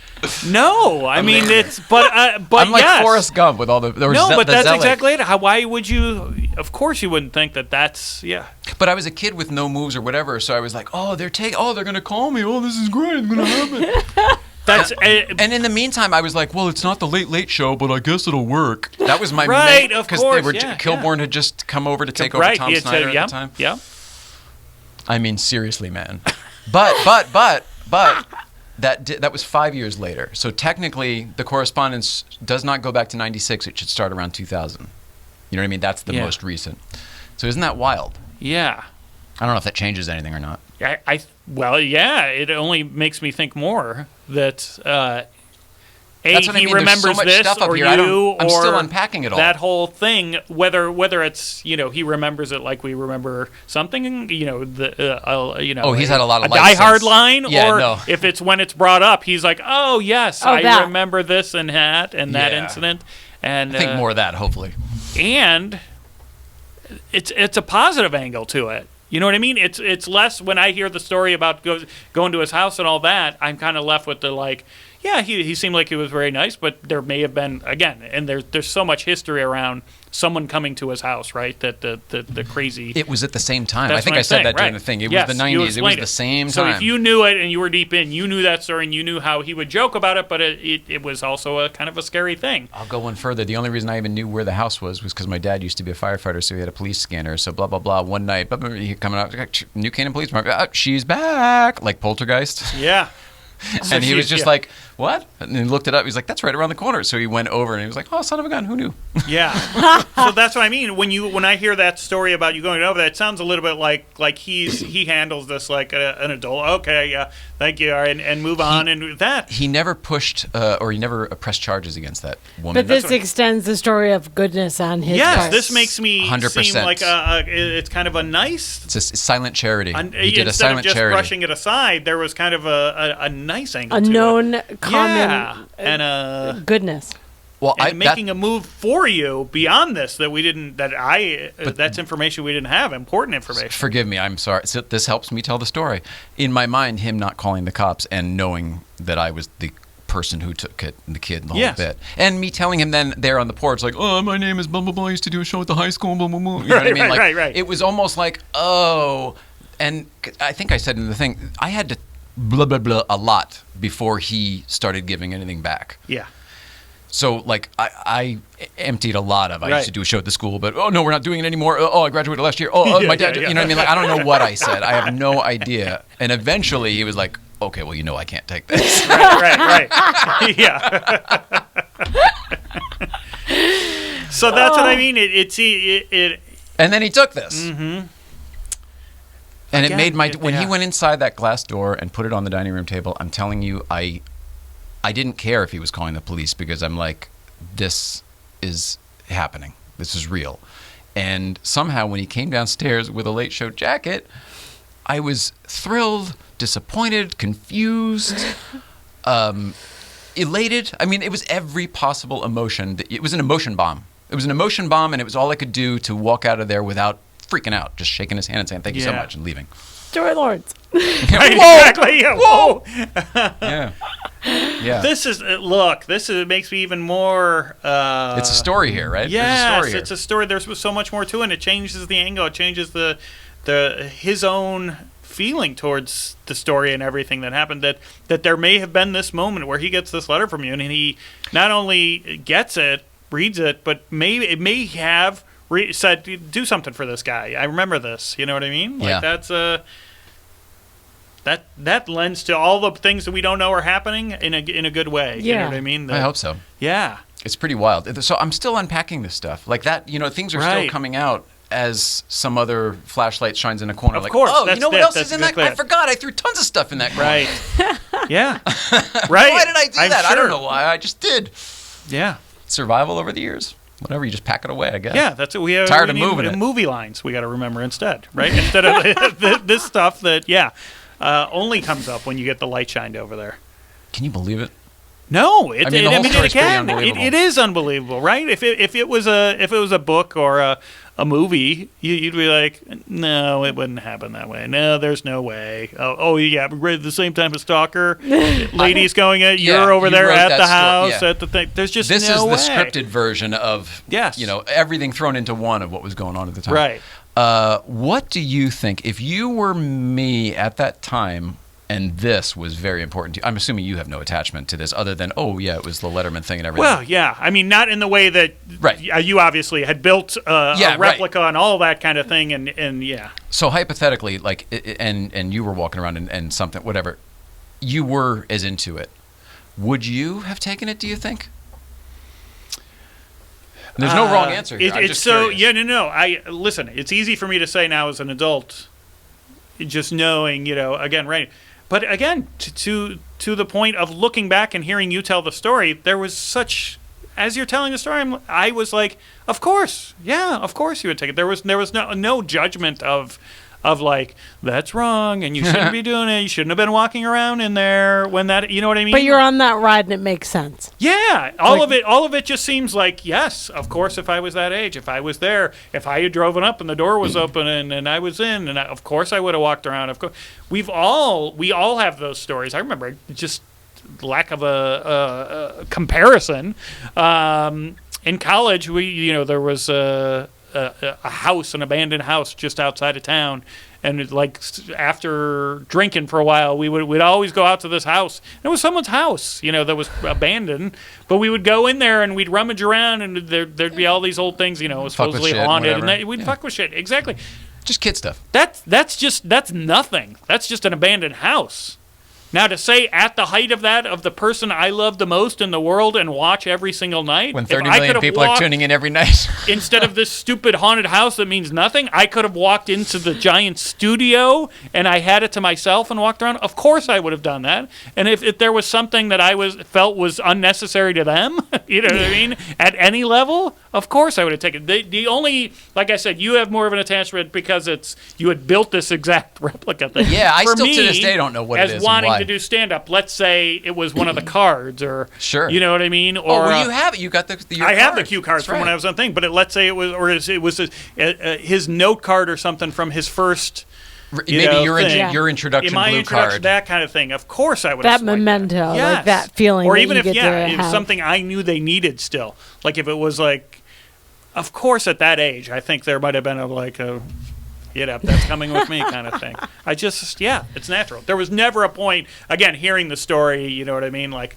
No, I mean it's but I'm like yes. Forrest Gump with all the but that's zealot. exactly it. Why would you? Of course, you wouldn't think that's But I was a kid with no moves or whatever, so I was like, they're gonna call me. Oh, this is great. It's gonna happen. And in the meantime, I was like, well, it's not the Late Show, but I guess it'll work. That was my right, of course, Kilborn had just come over to take over Tom Snyder at the time. Yeah. I mean, seriously, man. But that was 5 years later. So technically, the correspondence does not go back to 96. It should start around 2000. You know what I mean? That's the most recent. So isn't that wild? Yeah. I don't know if that changes anything or not. It only makes me think more that that's what I mean. remembers There's so much this stuff up or here. you I'm or still unpacking it all. That whole thing, whether it's he remembers it like we remember something, he's had a lot of Die Hard since. line, yeah, or no. if it's when it's brought up, he's like, oh yes, I remember this and that incident, and I think more of that, hopefully. And it's a positive angle to it. You know what I mean? It's less when I hear the story about going to his house and all that. I'm kind of left with the like, yeah, he seemed like he was very nice, but there may have been again, and there's so much history around someone coming to his house, right? That the crazy. It was at the same time. That's I think what I I'm said saying, that during right. the thing. It Yes, was the 90s. It was the same time. So if you knew it and you were deep in, you knew that story and you knew how he would joke about it, but it was also a kind of a scary thing. I'll go one further. The only reason I even knew where the house was because my dad used to be a firefighter, so he had a police scanner. So blah blah blah. One night, he coming out, New Canaan Police Department. She's back, like Poltergeist. Yeah. And he was just like, what? And he looked it up. He's like, that's right around the corner. So he went over and he was like, oh, son of a gun, who knew? Yeah. So that's what I mean. When I hear that story about you going over that, it sounds a little bit like he handles this like an adult. Okay, yeah, thank you, and move on and that. He never pushed or he never pressed charges against that woman. But this extends the story of goodness on his part. Yes, this makes me 100%. seem like it's kind of a nice. It's a silent charity. He did a instead silent of just charity. brushing it aside, there was kind of a nice angle a to known it. common and goodness. Well, making a move for you beyond this that we didn't. That's information we didn't have. Important information. Forgive me. I'm sorry. So this helps me tell the story. In my mind, him not calling the cops and knowing that I was the person who took it, the kid, and the whole bit, and me telling him then there on the porch, like, oh, my name is blah blah blah. I used to do a show at the high school. Blah blah blah. You know what I mean? Like, right. It was almost like, oh, and I think I said in the thing, I had to blah blah blah a lot before he started giving anything back. Yeah. So, like, I emptied a lot of. I used to do a show at the school, but oh no, we're not doing it anymore. Oh, I graduated last year. Oh, my dad. You know what I mean? Like, I don't know what I said. I have no idea. And eventually, he was like, "Okay, well, I can't take this." right. Yeah. So that's what I mean. It. And then he took this. Mm-hmm. And again, it made when he went inside that glass door and put it on the dining room table. I'm telling you, I didn't care if he was calling the police because I'm like, this is happening. This is real. And somehow when he came downstairs with a Late Show jacket, I was thrilled, disappointed, confused, elated. I mean, it was every possible emotion. It was an emotion bomb. It was an emotion bomb, and it was all I could do to walk out of there without freaking out, just shaking his hand and saying, thank you so much, and leaving. Joy Lawrence. Right, exactly. Yeah. Whoa. Yeah. This makes me even more. It's a story here, right? Yes, it's a story. There's so much more to it. And it changes the angle. It changes his own feeling towards the story and everything that happened. That there may have been this moment where he gets this letter from you, and he not only gets it, reads it, but it may have said, do something for this guy. I remember this. You know what I mean? Like, that's that lends to all the things that we don't know are happening in a good way. You know what I mean? I hope so. Yeah. It's pretty wild. So I'm still unpacking this stuff. Like that, things are still coming out as some other flashlight shines in a corner. Of like, course. oh, you know what else is in that? Exactly I forgot. I threw tons of stuff in that corner. Right. Yeah. Right. Why did I do that? Sure. I don't know why. I just did. Yeah. Survival over the years. Whatever, you just pack it away, I guess. Yeah, that's what we have. Tired of moving it. Movie lines we got to remember instead, right? Instead of this stuff that, only comes up when you get the light shined over there. Can you believe it? No, the whole story's pretty unbelievable. It is unbelievable, right? If it was a book or a movie, you'd be like, no, it wouldn't happen that way. No, there's no way. Oh yeah, at the same time as Stalker, ladies going at you're over there at the house at the thing. There's just this no way. This is the scripted version of everything thrown into one of what was going on at the time. Right. What do you think if you were me at that time? And this was very important to you. I'm assuming you have no attachment to this other than, it was the Letterman thing and everything. Well, yeah. I mean, not in the way that you obviously had built a replica and all that kind of thing. And yeah. So hypothetically, like, and you were walking around and something, whatever, you were as into it. Would you have taken it, do you think? There's no wrong answer here. I'm just curious. Listen, it's easy for me to say now as an adult, just knowing, again, right. But again, to the point of looking back and hearing you tell the story, there was such, as you're telling the story, I was like, of course, of course you would take it. There was no judgment of like, that's wrong and you shouldn't be doing it. You shouldn't have been walking around in there when that, you know what I mean? But you're on that ride and it makes sense. Yeah, all of it just seems like, yes, of course, if I was that age, if I was there, if I had driven up and the door was open and I was in, and of course I would have walked around. Of course, we all have those stories. I remember just lack of a comparison. In college, there was a house, an abandoned house just outside of town, and after drinking for a while, we'd always go out to this house. It was someone's house, that was abandoned, but we would go in there and we'd rummage around, and there'd be all these old things, supposedly haunted, and we'd fuck with shit. Exactly, just kid stuff. That's nothing. That's just an abandoned house. Now, to say at the height of that, of the person I love the most in the world and watch every single night. When 30 million people are tuning in every night. Instead of this stupid haunted house that means nothing, I could have walked into the giant studio and I had it to myself and walked around. Of course I would have done that. And if there was something that I felt was unnecessary to them, you know what I mean, at any level, of course I would have taken it. The only, like I said, you have more of an attachment because you had built this exact replica thing. Yeah, I still to this day don't know what it is and why. To do stand-up, let's say it was one of the cards, or sure, you know what I mean, or you have it. You got I have the cue cards from when I was on thing, but let's say it was his note card or something from his first. Maybe your introduction, my blue introduction, card, that kind of thing. Of course, I would that have memento, yes. like that feeling, or that even you if get it was something I knew they needed still. Like if it was like, of course, at that age, I think there might have been that's coming with me kind of thing. I just, it's natural. There was never a point, again, hearing the story, you know what I mean? Like,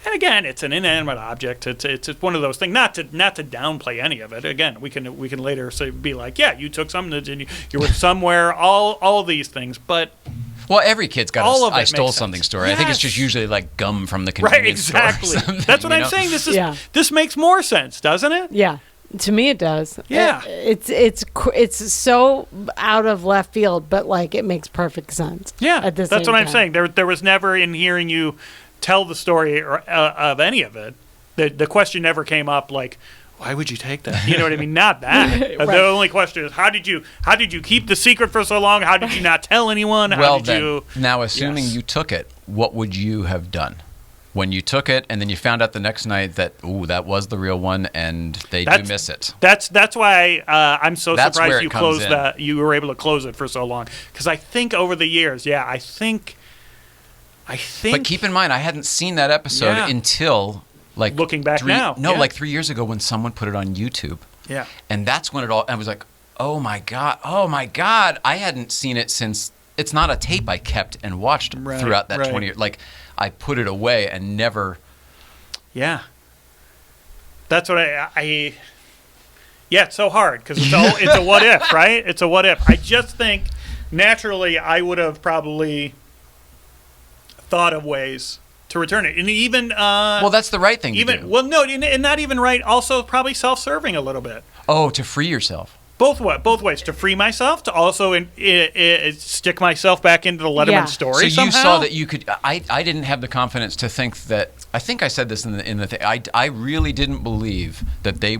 and again, it's an inanimate object. It's one of those things, not to downplay any of it. Again, we can later be like, you took something and you were somewhere, all these things, but. Well, every kid's got a I stole something story. Yes. I think it's just usually like gum from the convenience store. Right, exactly. That's what I'm saying. This makes more sense, doesn't it? Yeah. To me, it does. Yeah, it's so out of left field, but like it makes perfect sense. Yeah, that's what I'm saying. There was never in hearing you tell the story of any of it. The question never came up like, why would you take that? You know what I mean? Not that. Right. The only question is how did you keep the secret for so long? How did you not tell anyone? Now assuming you took it, what would you have done? When you took it, and then you found out the next night that that was the real one, and they do miss it. That's why I'm so surprised you closed that. You were able to close it for so long, because I think over the years, I think. But keep in mind, I hadn't seen that episode until like looking back now. No, like 3 years ago when someone put it on YouTube. Yeah, and that's when it all. I was like, oh my god! I hadn't seen it since. It's not a tape I kept and watched throughout that 20 years. Like. I put it away and never. Yeah. That's what I it's so hard because it's a what if, right? It's a what if. I just think naturally I would have probably thought of ways to return it, and even well, that's the right thing to do. Well, no, and not even right. Also, probably self-serving a little bit. Oh, to free yourself. Both ways, to free myself, to also stick myself back into the Letterman story. So you somehow. saw that you could. I didn't have the confidence to think that. I think I said this in the thing. I really didn't believe that they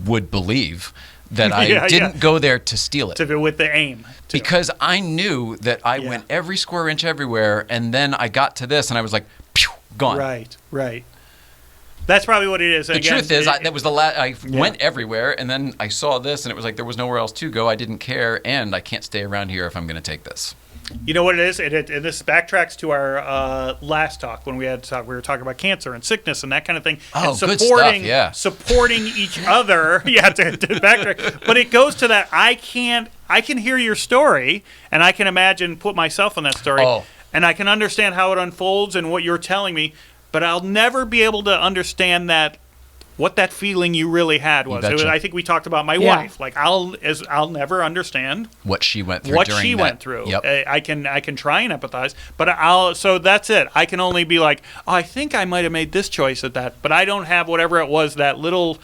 would believe that I didn't go there to steal it. With the aim. Because I knew that I went every square inch everywhere, and then I got to this, and I was like, pew, gone. Right. That's probably what it is. The truth is, that was the last. I went everywhere, and then I saw this, and it was like there was nowhere else to go. I didn't care, and I can't stay around here if I'm going to take this. You know what it is? And this backtracks to our last talk when we had talk. We were talking about cancer and sickness and that kind of thing. Oh, and good stuff, yeah. Supporting each other. To backtrack. But it goes to that. I can hear your story, and I can put myself in that story, and I can understand how it unfolds and what you're telling me. But I'll never be able to understand what that feeling you really had was. I think we talked about my wife. Like I'll never understand what she went through. Went through. Yep. I can try and empathize, but so that's it. I can only be like, I think I might have made this choice at that, but I don't have whatever it was, that little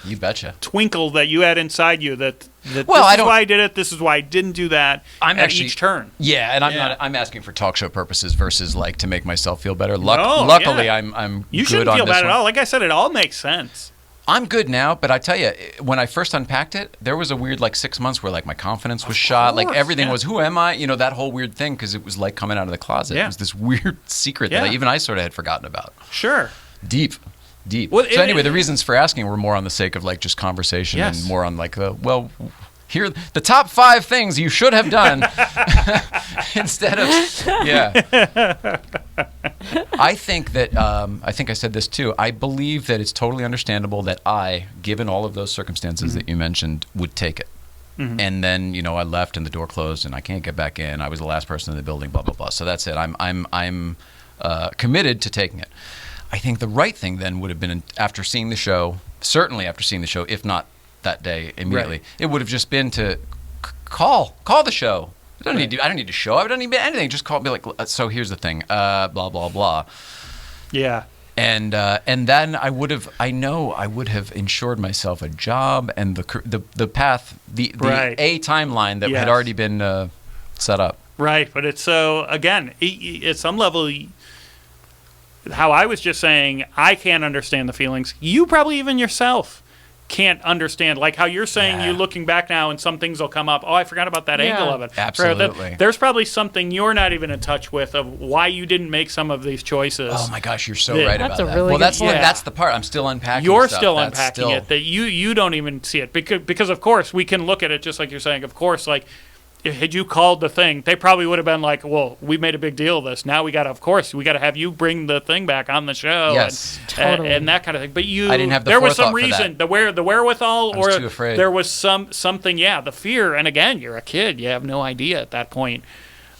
twinkle that you had inside you that this is why I did it. This is why I didn't do that. Each turn. Yeah, and I'm asking for talk show purposes versus like to make myself feel better. Luckily, I'm you good shouldn't on feel this bad one. at all. Like I said, it all makes sense. I'm good now, but I tell you, when I first unpacked it, there was a weird 6 months where my confidence was shot. Like everything was, who am I? That whole weird thing, because it was like coming out of the closet. It was this weird secret that I sort of had forgotten about. Sure. Deep. Well, so anyway, the reasons for asking were more on the sake of just conversation and more on here the top 5 things you should have done instead of I think that I think I said this too. I believe that it's totally understandable that I, given all of those circumstances that you mentioned, would take it. And then I left and the door closed and I can't get back in. I was the last person in the building. Blah blah blah. So that's it. I'm committed to taking it. I think the right thing then would have been after seeing the show. Certainly after seeing the show, if not that day immediately, it would have just been to call the show. I don't need to show up. I don't need anything. Just call me so here's the thing. Blah blah blah. Yeah. And then I would have insured myself a job and the path, the a timeline that had already been set up. Right, but it's so again at some level. How I was just saying, I can't understand the feelings. You probably even yourself can't understand, like how you're saying you're looking back now and some things will come up. Oh, I forgot about that angle of it. Absolutely. There's probably something you're not even in touch with of why you didn't make some of these choices. Oh my gosh, you're so right about that. Really that's the part I'm still unpacking. You're still unpacking it, that you don't even see it because of course we can look at it just like you're saying. Of course, had you called the thing, they probably would have been like, well, we made a big deal of this. Now we got to have you bring the thing back on the show. Yes, totally. And that kind of thing. But I didn't have the there was some forethought reason, for that. the wherewithal, I was too afraid. There was something, the fear. And again, you're a kid. You have no idea at that point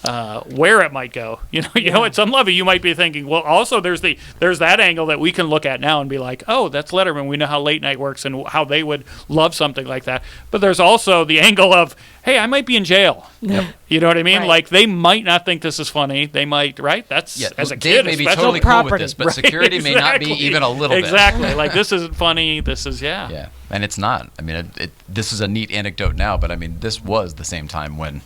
where it might go. At some level you might be thinking, well, also there's that angle that we can look at now and be like, oh, that's Letterman. We know how late night works and how they would love something like that. But there's also the angle of, hey, I might be in jail. Yep. You know what I mean? Right. Like they might not think this is funny. They might, right? That's as a Dave kid. may be especially. totally cool with this, but Right, security may not be even a little bit. Exactly. Like this isn't funny. This is Yeah, and it's not. I mean, this is a neat anecdote now, but I mean, this was the same time when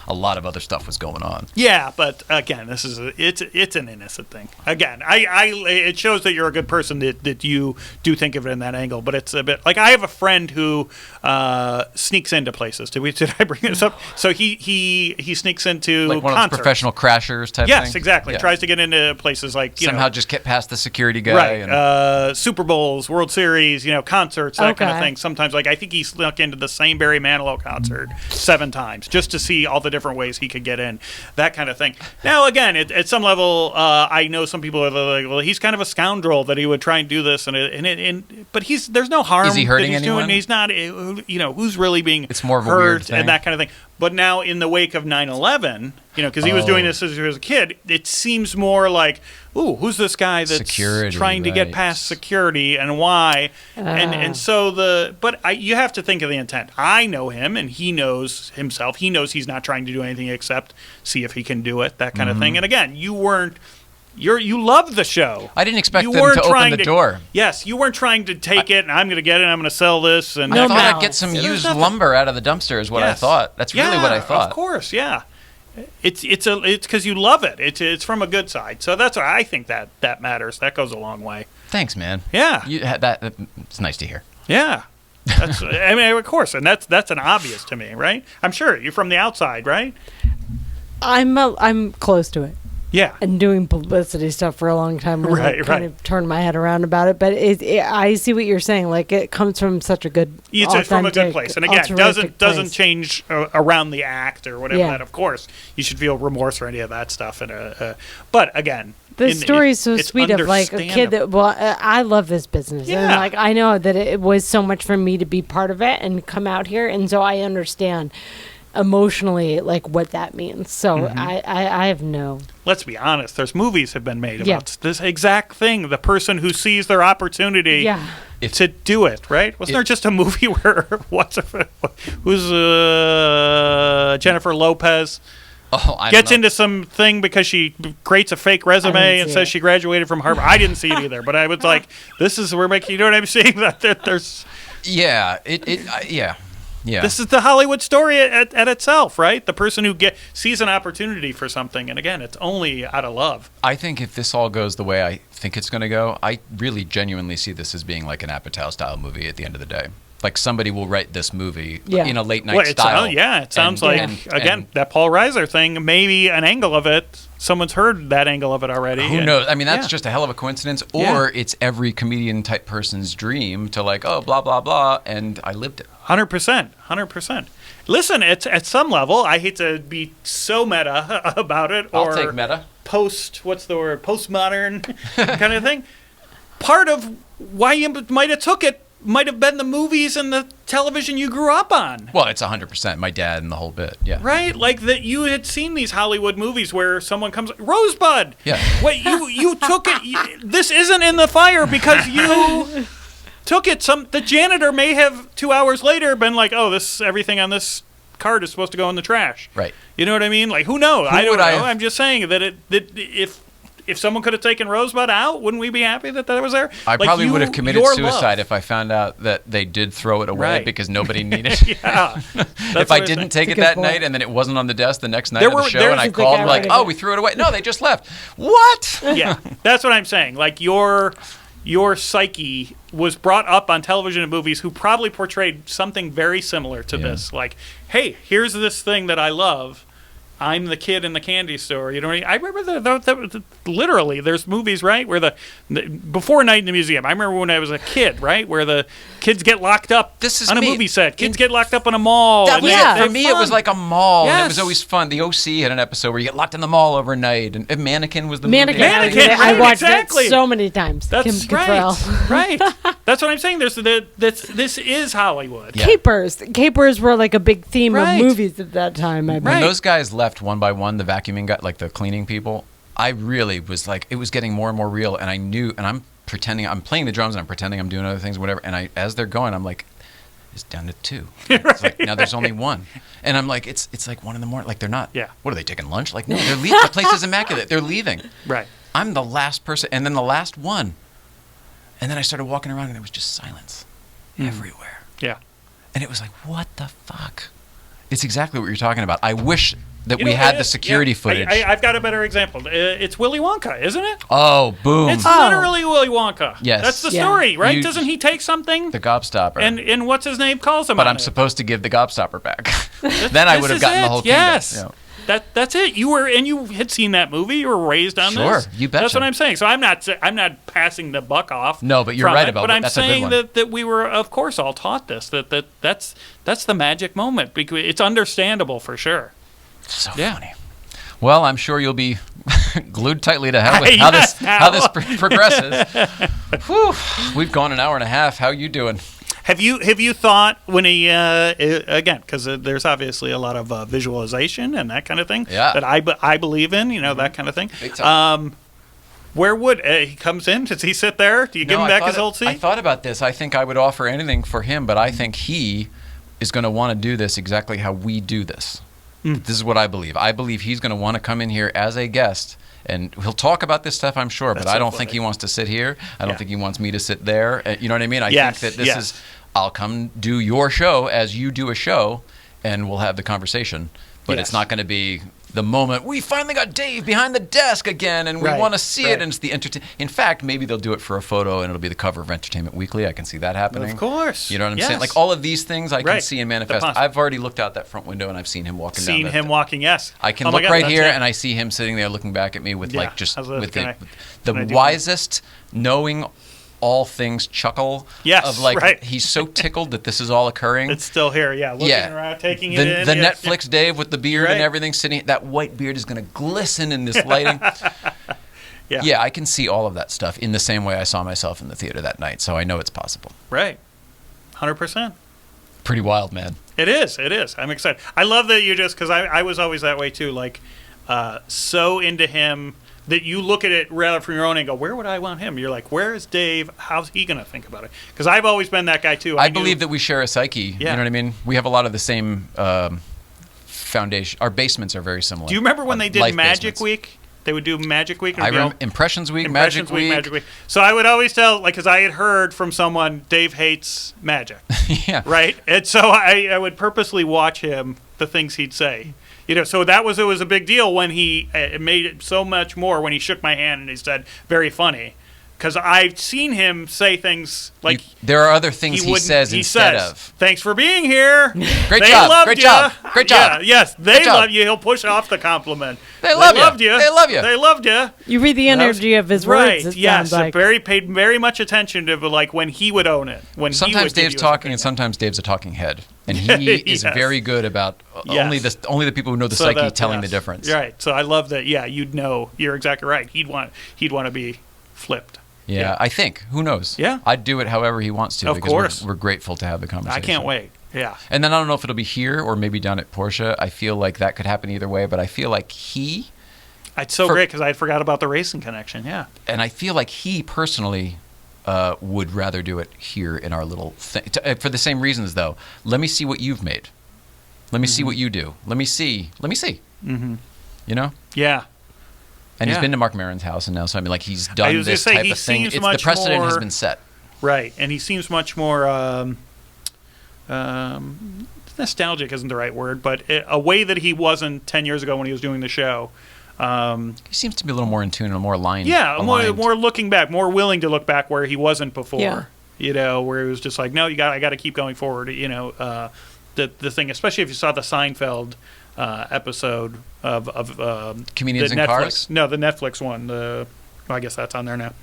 a lot of other stuff was going on. Yeah, but again, this is it's an innocent thing. Again, it shows that you're a good person that you do think of it in that angle. But it's a bit like I have a friend who sneaks into places. Did I bring this up? So he sneaks into like one concerts. of those professional crashers type. Yes, thing? exactly. Yeah. Tries to get into places like somehow just get past the security guy. Right. And Super Bowls, World Series, concerts, that kind of thing. Sometimes, I think he snuck into the same Barry Manilow concert 7 times just to see all the different ways he could get in, that kind of thing. Now, again, at some level, I know some people are like, well, he's kind of a scoundrel that he would try and do this, but there's no harm. Is he hurting that he's anyone? doing. He's not. Who's really being It's more of a hurt weird thing. and that kind of thing. But now, in the wake of 9/11, because he was doing this as he was a kid, it seems more like, ooh, who's this guy that's Security, trying to get right. past security and why? And so you have to think of the intent. I know him, and he knows himself. He knows he's not trying to do anything except see if he can do it, that kind of thing. And again, you weren't You love the show. I didn't expect You them weren't to open trying the to- door. Yes, you weren't trying to take it and I'm going to get it and I'm going to sell this. And I No thought I'd malice. get some There's used nothing. lumber out of the dumpster is what I Yes. thought. That's really what I thought. Of course, yeah. It's because you love it. It's from a good side. So that's why I think that matters. That goes a long way. Thanks, man. Yeah. You had that. It's nice to hear. Yeah. That's, I mean, of course, and that's an obvious to me, right? I'm sure you're from the outside, right? I'm close to it. Yeah. And doing publicity stuff for a long time, really Right, kind of turned my head around about it. But I see what you're saying. Like it comes from such a good, It's from a good authentic, place, and again, altruistic doesn't place. change around the act or whatever. Yeah. That, of course, you should feel remorse or any of that stuff. And but again, The story is so it's sweet of like a kid that. Well, I love this business, and Yeah. like I know that it was so much for me to be part of it and come out here, and so I understand emotionally like what that means. So Mm-hmm. I have no. Let's be honest. There's movies have been made about Yeah. this exact thing. The person who sees their opportunity. Yeah. To do it, right? Wasn't there just a movie where who's Jennifer Lopez Oh, I gets don't know. into something because she creates a fake resume and see says it. she graduated from Harvard. I didn't see it either, but I was like, "This is we're making." You know what I'm saying? That there's Yeah. Yeah. this is the Hollywood story at itself, right? The person who sees an opportunity for something, and again, it's only out of love. I think if this all goes the way I think it's going to go, I really genuinely see this as being like an Apatow style movie at the end of the day. Like somebody will write this movie Yeah. in a late night Well, style. it sounds And- like and- again and that Paul Reiser thing. Maybe an angle of it. Someone's heard that angle of it already. who and- knows? I mean, that's yeah. just a hell of a coincidence. Yeah. Or it's every comedian type person's dream to like, oh, blah, blah, blah. And I lived it. 100%. Listen, it's at some level. I hate to be so meta about it, I'll or take meta. postmodern kind of thing. Part of why you might have took it might have been the movies and the television you grew up on. Well, it's 100%. My dad and the whole bit. Yeah. Right, like that you had seen these Hollywood movies where someone comes, Rosebud. Yeah. Wait, you took it. This isn't in the fire because you took it. The janitor may have 2 hours later been like, "Oh, everything on this card is supposed to go in the trash." Right. You know what I mean? Like, who knows? Who I don't would know. I have- I'm just saying that if someone could have taken Rosebud out, wouldn't we be happy that was there? I Like, probably would have committed your suicide love. if I found out that they did throw it away Right. because nobody needed it. Yeah. If I didn't take it That's a good that point. night and then it wasn't on the desk the next night There of the were- show there's and I a big called and like, irony. oh, we threw it away. No, they just left. What? Yeah, that's what I'm saying. Like your psyche was brought up on television and movies who probably portrayed something very similar to Yeah. this. Like, hey, here's this thing that I love. I'm the kid in the candy store. You know what I mean? I remember literally there's movies, right, where before Night in the Museum. I remember when I was a kid, right, where the kids get locked up This is on a me. movie set. Kids get locked up in a mall. That and was they- it. they're For me, it was fun. like a mall, and it Yes. was always fun. The OC had an episode where you get locked in the mall overnight, and Mannequin was the Mannequin. movie. Mannequin, I right, watched exactly. that so many times. That's Kim right. Cattrall. Right. That's what I'm saying. This is Hollywood. Yeah. Capers were like a big theme Right. of movies at that time. I bet. When Right. those guys left one by one, the vacuuming guy, like the cleaning people, I really was like, it was getting more and more real, and I knew, and I'm pretending, I'm playing the drums, and I'm pretending I'm doing other things, whatever, and as they're going, I'm like, it's down to 2. It's like, now there's only 1. And I'm like, it's like 1 a.m. Like, they're not, Yeah. what are they, taking lunch? Like, no, they're leaving. The place is immaculate. They're leaving. Right. I'm the last person, and then the last one. And then I started walking around, and there was just silence everywhere. Yeah. And it was like, what the fuck? It's exactly what you're talking about. I wish that You we know, had it the is- security yeah. footage. I've got a better example. It's Willy Wonka, isn't it? Oh, boom. It's Oh. literally Willy Wonka. Yes. That's the Yeah. story, right? You- Doesn't he take something the gobstopper. and what's his name calls him but on I'm it? supposed to give the gobstopper back. Then I This would have is gotten the it. whole kingdom. Yes. Yeah. That's it. You had seen that movie. You were raised on Sure, this. you betcha. That's what I'm saying. So I'm not passing the buck off. No, but you're from right it, about But that. I'm That's a good saying one. that we were, of course, all taught this. That's the magic moment because it's understandable for sure. So Yeah. funny. Well, I'm sure you'll be glued tightly to how Yes, this progresses. Whew. We've gone an hour and a half. How you doing? Have you thought when he again because there's obviously a lot of visualization and that kind of thing Yeah. that I believe in, that kind of thing. Big time. Where would he comes in? Does he sit there? Do you give him back his old seat? I thought about this. I think I would offer anything for him, but I think he is going to want to do this exactly how we do this. This is what I believe. I believe he's going to want to come in here as a guest. And he'll talk about this stuff, I'm sure, but That's I so don't funny. think he wants to sit here. I don't Yeah. think he wants me to sit there. You know what I mean? I Yes, think that this yes. is, I'll come do your show as you do a show, and we'll have the conversation. But Yes. it's not going to be the moment, we finally got Dave behind the desk again, and we Right, want to see right. it, and it's the In fact, maybe they'll do it for a photo, and it'll be the cover of Entertainment Weekly. I can see that happening. Of course. You know what I'm Yes. saying? Like all of these things I can Right. see and The manifest. possi- I've already looked out that front window, and I've seen him walking down Seen that him walking, yes. I can Oh my look God, right that's here, it. and I see him sitting there looking back at me with Yeah. like just How's that? with Can I the do that? wisest, knowing all things chuckle Yes, of like right. he's so tickled that this is all occurring. It's still here, yeah. Looking around, taking it the, in. the yeah. Netflix Dave with the beard and Right. everything sitting. That white beard is going to glisten in this lighting. Yeah. Yeah, I can see all of that stuff in the same way I saw myself in the theater that night. So I know it's possible. Right. 100%. Pretty wild, man. It is. It is. I'm excited. I love that you just, because I was always that way too, like so into him that you look at it rather from your own angle. Where would I want him? You're like, where is Dave? How's he going to think about it? Because I've always been that guy too. I believe that we share a psyche. Yeah. You know what I mean? We have a lot of the same foundation. Our basements are very similar. Do you remember when Our they did life Magic basements. Week? They would do Magic Week. I you know, remember Impressions Week, Impressions Magic Week. So I would always tell, like, because I had heard from someone, Dave hates magic, Yeah. right? And so I would purposely watch him, the things he'd say. You know, so it was a big deal when he it made it so much more when he shook my hand and he said, very funny. Because I've seen him say things like There are other things he wouldn't- says instead says, of. Thanks for being here. Great They job. loved Great ya." job. Great job. Yeah, yes, they Great job. love you. He'll push off the compliment. They love ya. loved you. They love ya. They loved you. You read the energy of his Right. words. It Yes. sounds like. Paid very much attention to like when he would own it. When he Sometimes would give Dave's you his talking, and opinion. sometimes Dave's a talking head, and he is Yes. very good about only Yes. the people who know the So psyche that- telling yes. the difference. Right. So I love that. Yeah, you'd know. You're exactly right. He'd want to be flipped. Yeah, I think. Who knows? Yeah. I'd do it however he wants to. Of because course. we're grateful to have the conversation. I can't wait. Yeah. And then I don't know if it'll be here or maybe down at Porsche. I feel like that could happen either way, but I feel like It's so For- great because I forgot about the racing connection. Yeah. I feel like he personally would rather do it here in our little thing. For the same reasons, though. Let me see what you've made. Let me see what you do. Let me see. Mm-hmm. You know? Yeah. And he's Yeah. been to Mark Maron's house, and now so I mean, like he's I done was gonna this say, type he of thing. seems It's the much precedent has more- been set. Right. And he seems much more nostalgic isn't the right word, but a way that he wasn't 10 years ago when he was doing the show. He seems to be a little more in tune and more aligned. Yeah, aligned. more looking back, more willing to look back where he wasn't before. Yeah. You know, where he was just like, no, I got to keep going forward. You know, the thing, especially if you saw the Seinfeld episode of Comedians the in Netflix. Cars? No, the Netflix one. I guess that's on there now.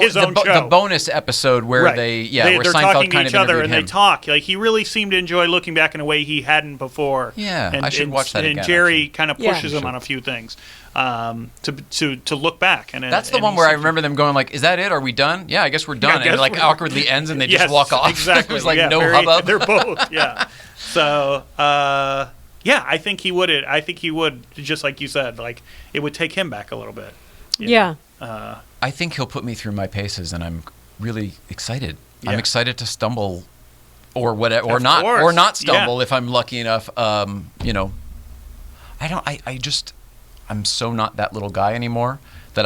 his the, own the show. bonus episode where Right. where they're Seinfeld talking to kind each of other interviewed and him. they talk. Like he really seemed to enjoy looking back in a way he hadn't before. Yeah, and, I should watch that And again, Jerry actually. kind of Yeah. pushes him on a few things to look back. And That's the and one he where I seems- remember them going like, "Is that it? Are we done? Yeah, I guess we're done." I and guess it like we're- awkwardly ends, and they Yes, just walk off. Exactly. It was like Yeah, no very- hubbub. They're both. Yeah. So yeah, I think he would. I think he would, just like you said. Like it would take him back a little bit. you Yeah. know. I think he'll put me through my paces, and I'm really excited. Yeah. I'm excited to stumble, or whatever, or Of not, course. or not stumble Yeah. if I'm lucky enough. You know, I'm so not that little guy anymore that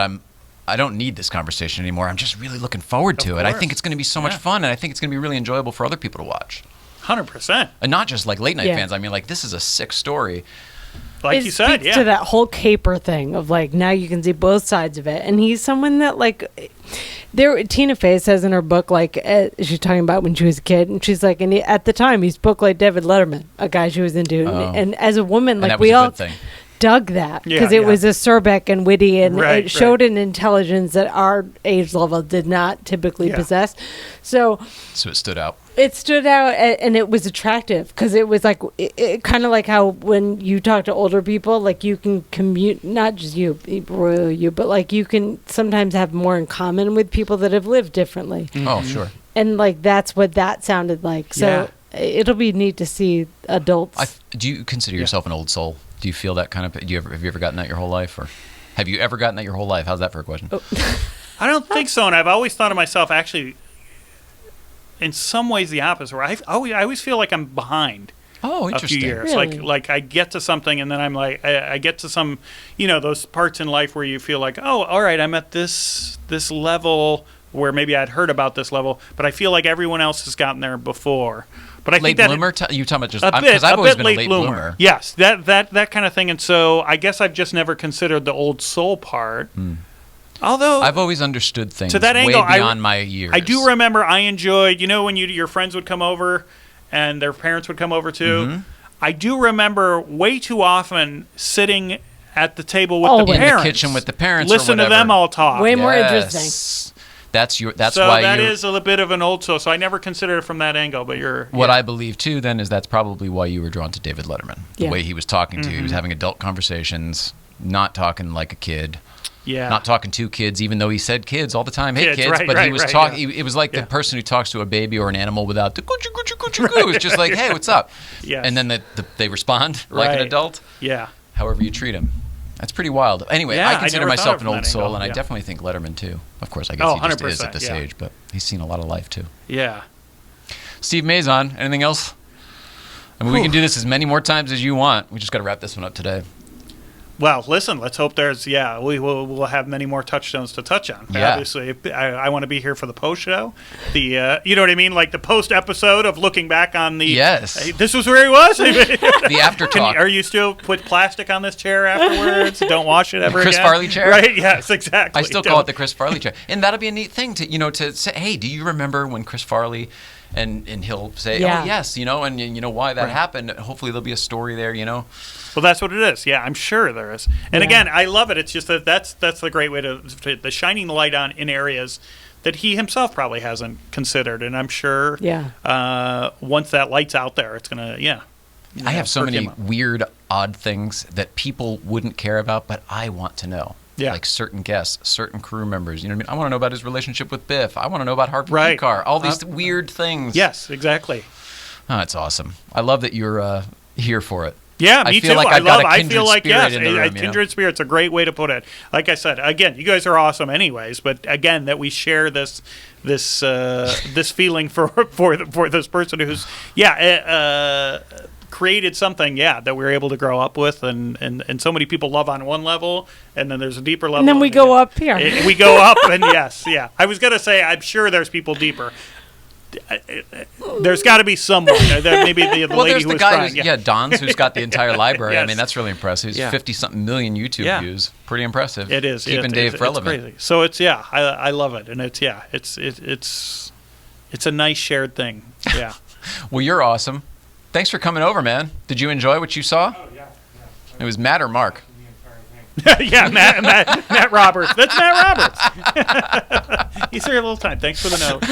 I don't need this conversation anymore. I'm just really looking forward to Of it. I course. think it's going to be so much Yeah. fun, and I think it's going to be really enjoyable for other people to watch. 100%. And not just like late night Yeah. fans. I mean, like this is a sick story. Like it you said, speaks yeah. to that whole caper thing of like now you can see both sides of it, and he's someone that like Tina Fey says in her book like she's talking about when she was a kid, and she's like, and at the time he's booked like David Letterman, a guy she was into, Oh. and as a woman And like that was we a all good thing. dug that because Yeah, it yeah. was acerbic and witty, and Right, it showed an intelligence that our age level did not typically Yeah. possess. So So it stood out. it stood out, and it was attractive because it was like it kind of like how when you talk to older people, like you can commute, not just you, but like you can sometimes have more in common with people that have lived differently, Oh, sure. and like that's what that sounded like. So it'll be neat to see adults. Do you consider yourself an old soul? Do you feel that kind of? Have you ever gotten that your whole life, or have you ever gotten that your whole life? How's that for a question? I don't think so, and I've always thought of myself actually in some ways the opposite. Where I always feel like I'm behind. Oh, a few interesting. years. Really? Like I get to something and then I'm like, I get to some, those parts in life where you feel like, oh, all right, I'm at this level where maybe I'd heard about this level, but I feel like everyone else has gotten there before. But I Late think that bloomer? You talking about just because I've always been a late bloomer. Yes, that kind of thing. And so I guess I've just never considered the old soul part. Although I've always understood things to that way angle, beyond my years. I do remember I enjoyed, when your friends would come over and their parents would come over too. Mm-hmm. I do remember way too often sitting at the table with Always. the In the parents. kitchen with the parents or Listen to whatever. them all talk. Way more Yes. interesting. That's so why that you. is a little bit of an old soul. So I never considered it from that angle. But What I believe too, then, is that's probably why you were drawn to David Letterman. The Yeah. way he was talking to you, he was having adult conversations, not talking like a kid. Yeah. Not talking to kids, even though he said kids all the time. Hey, Kids, kids. right, But he right, was right, talking. yeah. It was like the person who talks to a baby or an animal without the coochie, coochie, coochie, coo. It's just like, hey, what's up? Yes. And then they respond like an Right. adult, Yeah. however you treat him. That's pretty wild. Anyway, Yeah, I I consider never thought myself of an it old from that soul, angle, and I yeah. definitely think Letterman too. Of course, I guess Oh, he just is 100%, at this yeah. age, but he's seen a lot of life too. Yeah. Steve Mazan, anything else? I mean, we can do this as many more times as you want. We just got to wrap this one up today. Well, listen, let's hope we'll have many more touchstones to touch on. Yeah. Obviously, I want to be here for the post show. You know what I mean? Like the post episode of looking back on the. Yes. Hey, this was where he was? The after talk. Are you still put plastic on this chair afterwards? Don't wash it ever Chris again? Farley chair? Right? Yes, exactly. I still call it the Chris Farley chair. And that'll be a neat thing to say, hey, do you remember when Chris Farley, and he'll say, Yeah. oh, yes, and you know why that happened. Hopefully there'll be a story there, Well, that's what it is. Yeah, I'm sure there is. And Yeah. again, I love it. It's just that's the great way to the shining the light on in areas that he himself probably hasn't considered. And I'm sure once that light's out there, it's going to, I have so perk many him up. weird, odd things that people wouldn't care about, but I want to know. Yeah. Like certain guests, certain crew members. You know what I mean? I want to know about his relationship with Biff. I want to know about Harvey Right. Pekar. All these weird things. Yes, exactly. Oh, it's awesome. I love that you're here for it. Yeah, I me feel too. like I've got a I kindred feel like spirit yes, in the room, kindred spirit's a great way to put it. Like I said, again, you guys are awesome, anyways. But again, that we share this feeling for this person who's created something that we're able to grow up with, and so many people love on one level, and then there's a deeper level, And then we go up here. We go up, and yes, yeah. I was gonna say I'm sure there's people deeper. There's got to be someone. Maybe the Well, lady there's who the was guy crying. who's, Don's, who's got the entire library. I Yes. mean, that's really impressive. He's Yeah. 50-something million YouTube views. Pretty impressive. It is Keeping Dave relevant. It's crazy. So it's I love it, and it's a nice shared thing. Yeah. Well, you're awesome. Thanks for coming over, man. Did you enjoy what you saw? Oh, yeah. It was Matt or Mark? Yeah, Matt Roberts. That's Matt Roberts. He's here a little time. Thanks for the note.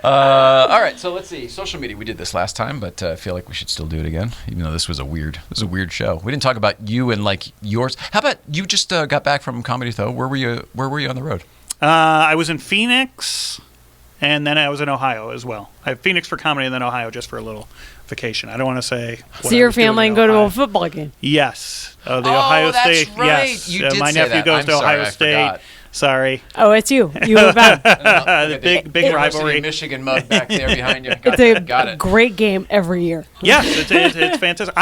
All right, so let's see. Social media. We did this last time, but I feel like we should still do it again, even though this was a weird show. We didn't talk about you and like yours. How about you just got back from Comedy Though? Where were you on the road? I was in Phoenix, and then I was in Ohio as well. I have Phoenix for comedy, and then Ohio just for a little vacation. I don't want to say. What See I your was doing family in and go to Ohio. a football game. Yes. The Ohio that's State. right. Yes. You did my say nephew that. goes I'm to sorry, Ohio I State. forgot. Sorry. Oh, it's you. You move out. The big University rivalry. of Michigan mug back there behind you. It's a Got it. great game every year. Yes, it's fantastic.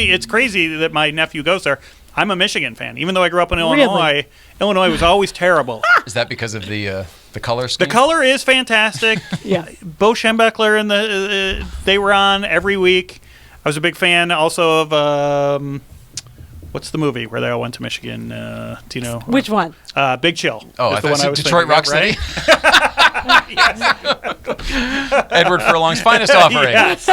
It's crazy that my nephew goes there. I'm a Michigan fan, even though I grew up in Really? Illinois. Illinois was always terrible. Is that because of the color scheme? The color is fantastic. Yeah. Bo Schembechler and they were on every week. I was a big fan also of what's the movie where they all went to Michigan? Do you know? Which one? Big Chill. Oh, is I the thought one you was said Detroit thinking Rock of, City. right? Edward Furlong's finest offering. Yes.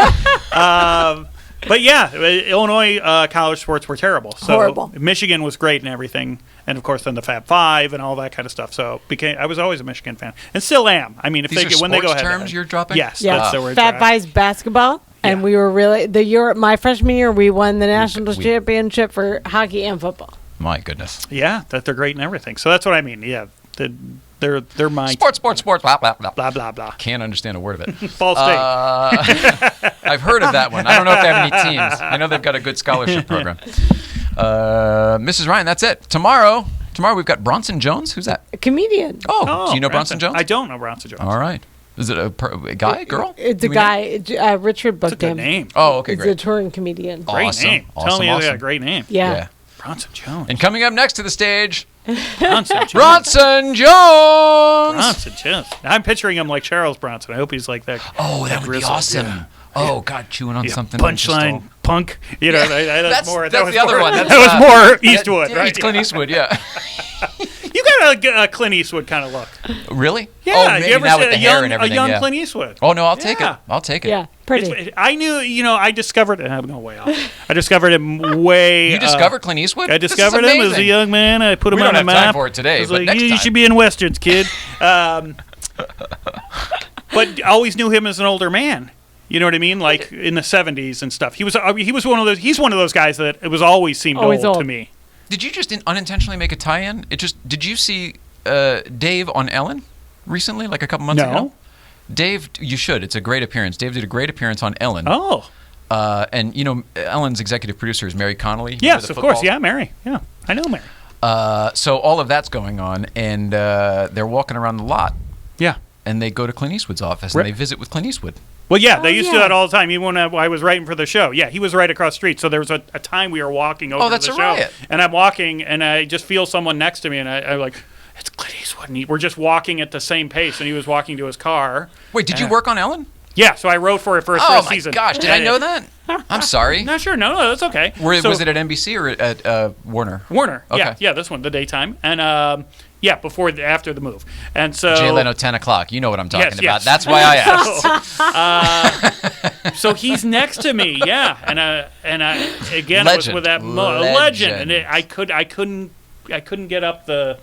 But yeah, Illinois college sports were terrible. So Horrible. Michigan was great and everything, and of course then the Fab Five and all that kind of stuff. So I was always a Michigan fan, and still am. I mean, if These are when they go sports ahead, terms you're dropping? yes, Yeah. that's the word. Fat Fives basketball. And Yeah. we were really my freshman year we won the national championship for hockey and football. My goodness. Yeah, that they're great and everything. So that's what I mean. Yeah, they're my Sports, blah, blah, blah. blah blah blah. Can't understand a word of it. Ball State. I've heard of that one. I don't know if they have any teams. I know they've got a good scholarship program. Mrs. Ryan, that's it. Tomorrow we've got Bronson Jones. Who's that? A comedian. Oh, do you know Bronson Jones? I don't know Bronson Jones. All right. Is it a guy, girl? It's Do a we know? guy. Richard booked It's a good him. name. Oh, okay, He's a great. touring comedian. Oh, Great Awesome. name. Tell Awesome, me awesome. a great name. Yeah. Bronson Jones. And coming up next to the stage, Bronson Jones. Bronson Jones. Bronson Jones. I'm picturing him like Charles Bronson. I hope he's like that. Oh, that would be grizzled, awesome. yeah. Oh, God, chewing on Yeah, something. punchline, punk. You know, that's more. That's was the other more, one. That's, that was more Eastwood, yeah, right? It's Clint Eastwood, yeah. You got a Clint Eastwood kind of look. Really? Yeah, Oh, maybe you ever now see with the hair and everything. a young yeah. Clint Eastwood? Oh no, I'll take Yeah. it. I'll take it. Yeah, pretty. I knew, I discovered. I'm going way off. I discovered him way. You discovered Clint Eastwood? I This is discovered him as a amazing. young man. I put him We on don't the have time map. for it today, I was but like, next you time." should be in westerns, kid. But always knew him as an older man. You know what I mean? Like in the 70s and stuff. He was one of those. He's one of those guys that it was always seemed Always old to old. me. Did you just unintentionally make a tie-in? Did you see Dave on Ellen recently, like a couple months No. ago? Dave, you should. It's a great appearance. Dave did a great appearance on Ellen. Oh, And Ellen's executive producer is Mary Connolly. You yes, know, the of course. football- Yeah, Mary. Yeah, I know Mary. So all of that's going on, and they're walking around the lot, Yeah. and they go to Clint Eastwood's office, Right. and they visit with Clint Eastwood. Well, yeah, they used to do yeah. that all the time. Even when I was writing for the show. Yeah, he was right across the street. So there was a time we were walking over that's to a the show. riot. And I'm walking, and I just feel someone next to me, and I'm like, it's Clint Eastwood. And we're just walking at the same pace, and he was walking to his car. Wait, did you work on Ellen? Yeah, so I wrote for it for his Oh first my season. gosh, did I know that? I'm sorry. Not sure. No, that's okay. So- Was it at NBC or at Warner? Warner? Okay. Yeah, this one, the daytime. And after the move. And so Jay Leno, 10 o'clock. You know what I'm talking Yes, about. yes. That's why I asked. So he's next to me, yeah, and again it was Legend. with that legend, and I couldn't get up the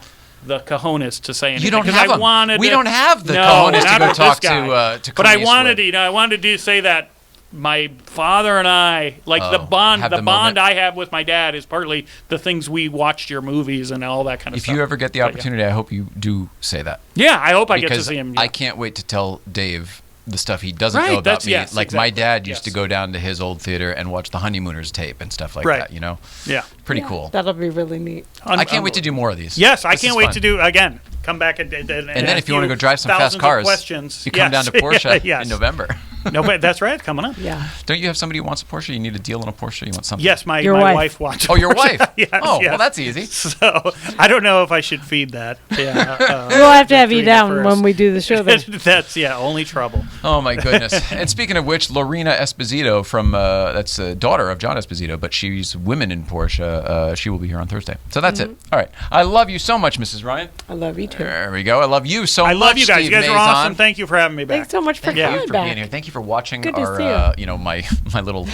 cojones to say anything. You don't 'cause have I 'em. wanted We to- don't have the No, cojones to not go with talk this guy. to But Clint I wanted Eastwood. to say that my father and I, like the Oh, bond have the bond moment. I have with my dad is partly the things we watched your movies and all that kind of If stuff. you ever get the But, opportunity, I hope you do say that. yeah, I hope I get to Because see him. I Yeah. can't wait to tell Dave the stuff he doesn't Right, know about that's- me. yes, Like my exactly. dad used Yes. to go down to his old theater and watch the Honeymooners tape and stuff like Right. that, you know? Yeah. Pretty cool. That'll be really neat. I can't wait to do more of these. Yes, I This can't is wait fun. to do again. Come back and And then if you want to go drive some fast thousands of cars, questions. you come down to Yes. Porsche Yes. in November. No, but that's right. Coming up. Yeah. Don't you have somebody who wants a Porsche? You need a deal on a Porsche? You want something? Yes, my Your my wife. wife wants. a Oh, your Porsche. wife? Yes, Oh, yes. well, that's easy. So I don't know if I should feed that. Yeah, We'll have to have you doing it down first. when we do the show then. That's only trouble. Oh my goodness! And speaking of which, Lorena Esposito from that's a daughter of John Esposito, but she's women in Porsche. She will be here on Thursday. So that's it. All right. I love you so much, Mrs. Ryan. I love you too. There we go. I love you so much. I love you guys. Steve You guys are Mazan. awesome. Thank you for having me back. Thanks so much for Thank you coming for back. being here. Thank you for watching Good to our, see you. my little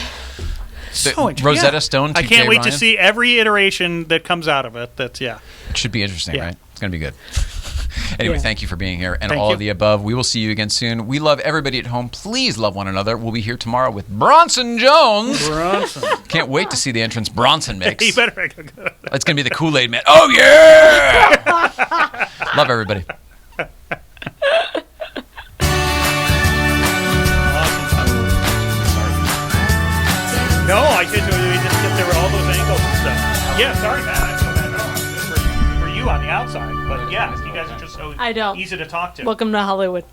So interesting. Rosetta Yeah. Stone. To I can't Jay wait Ryan. to see every iteration that comes out of it. That's It should be interesting, Yeah. right? It's gonna be good. Anyway, Yeah. thank you for being here and Thank all you. of the above. We will see you again soon. We love everybody at home. Please love one another. We'll be here tomorrow with Bronson Jones. Bronson. Can't wait to see the entrance Bronson makes. You better. It's going to be the Kool-Aid man. Oh, yeah! Love everybody. No, I did. We just there were all those angles and stuff. Yeah, sorry, man. I feel bad. No, it's good for you on the outside, but yeah, you guys are just so I don't. easy to talk to. Welcome to Hollywood.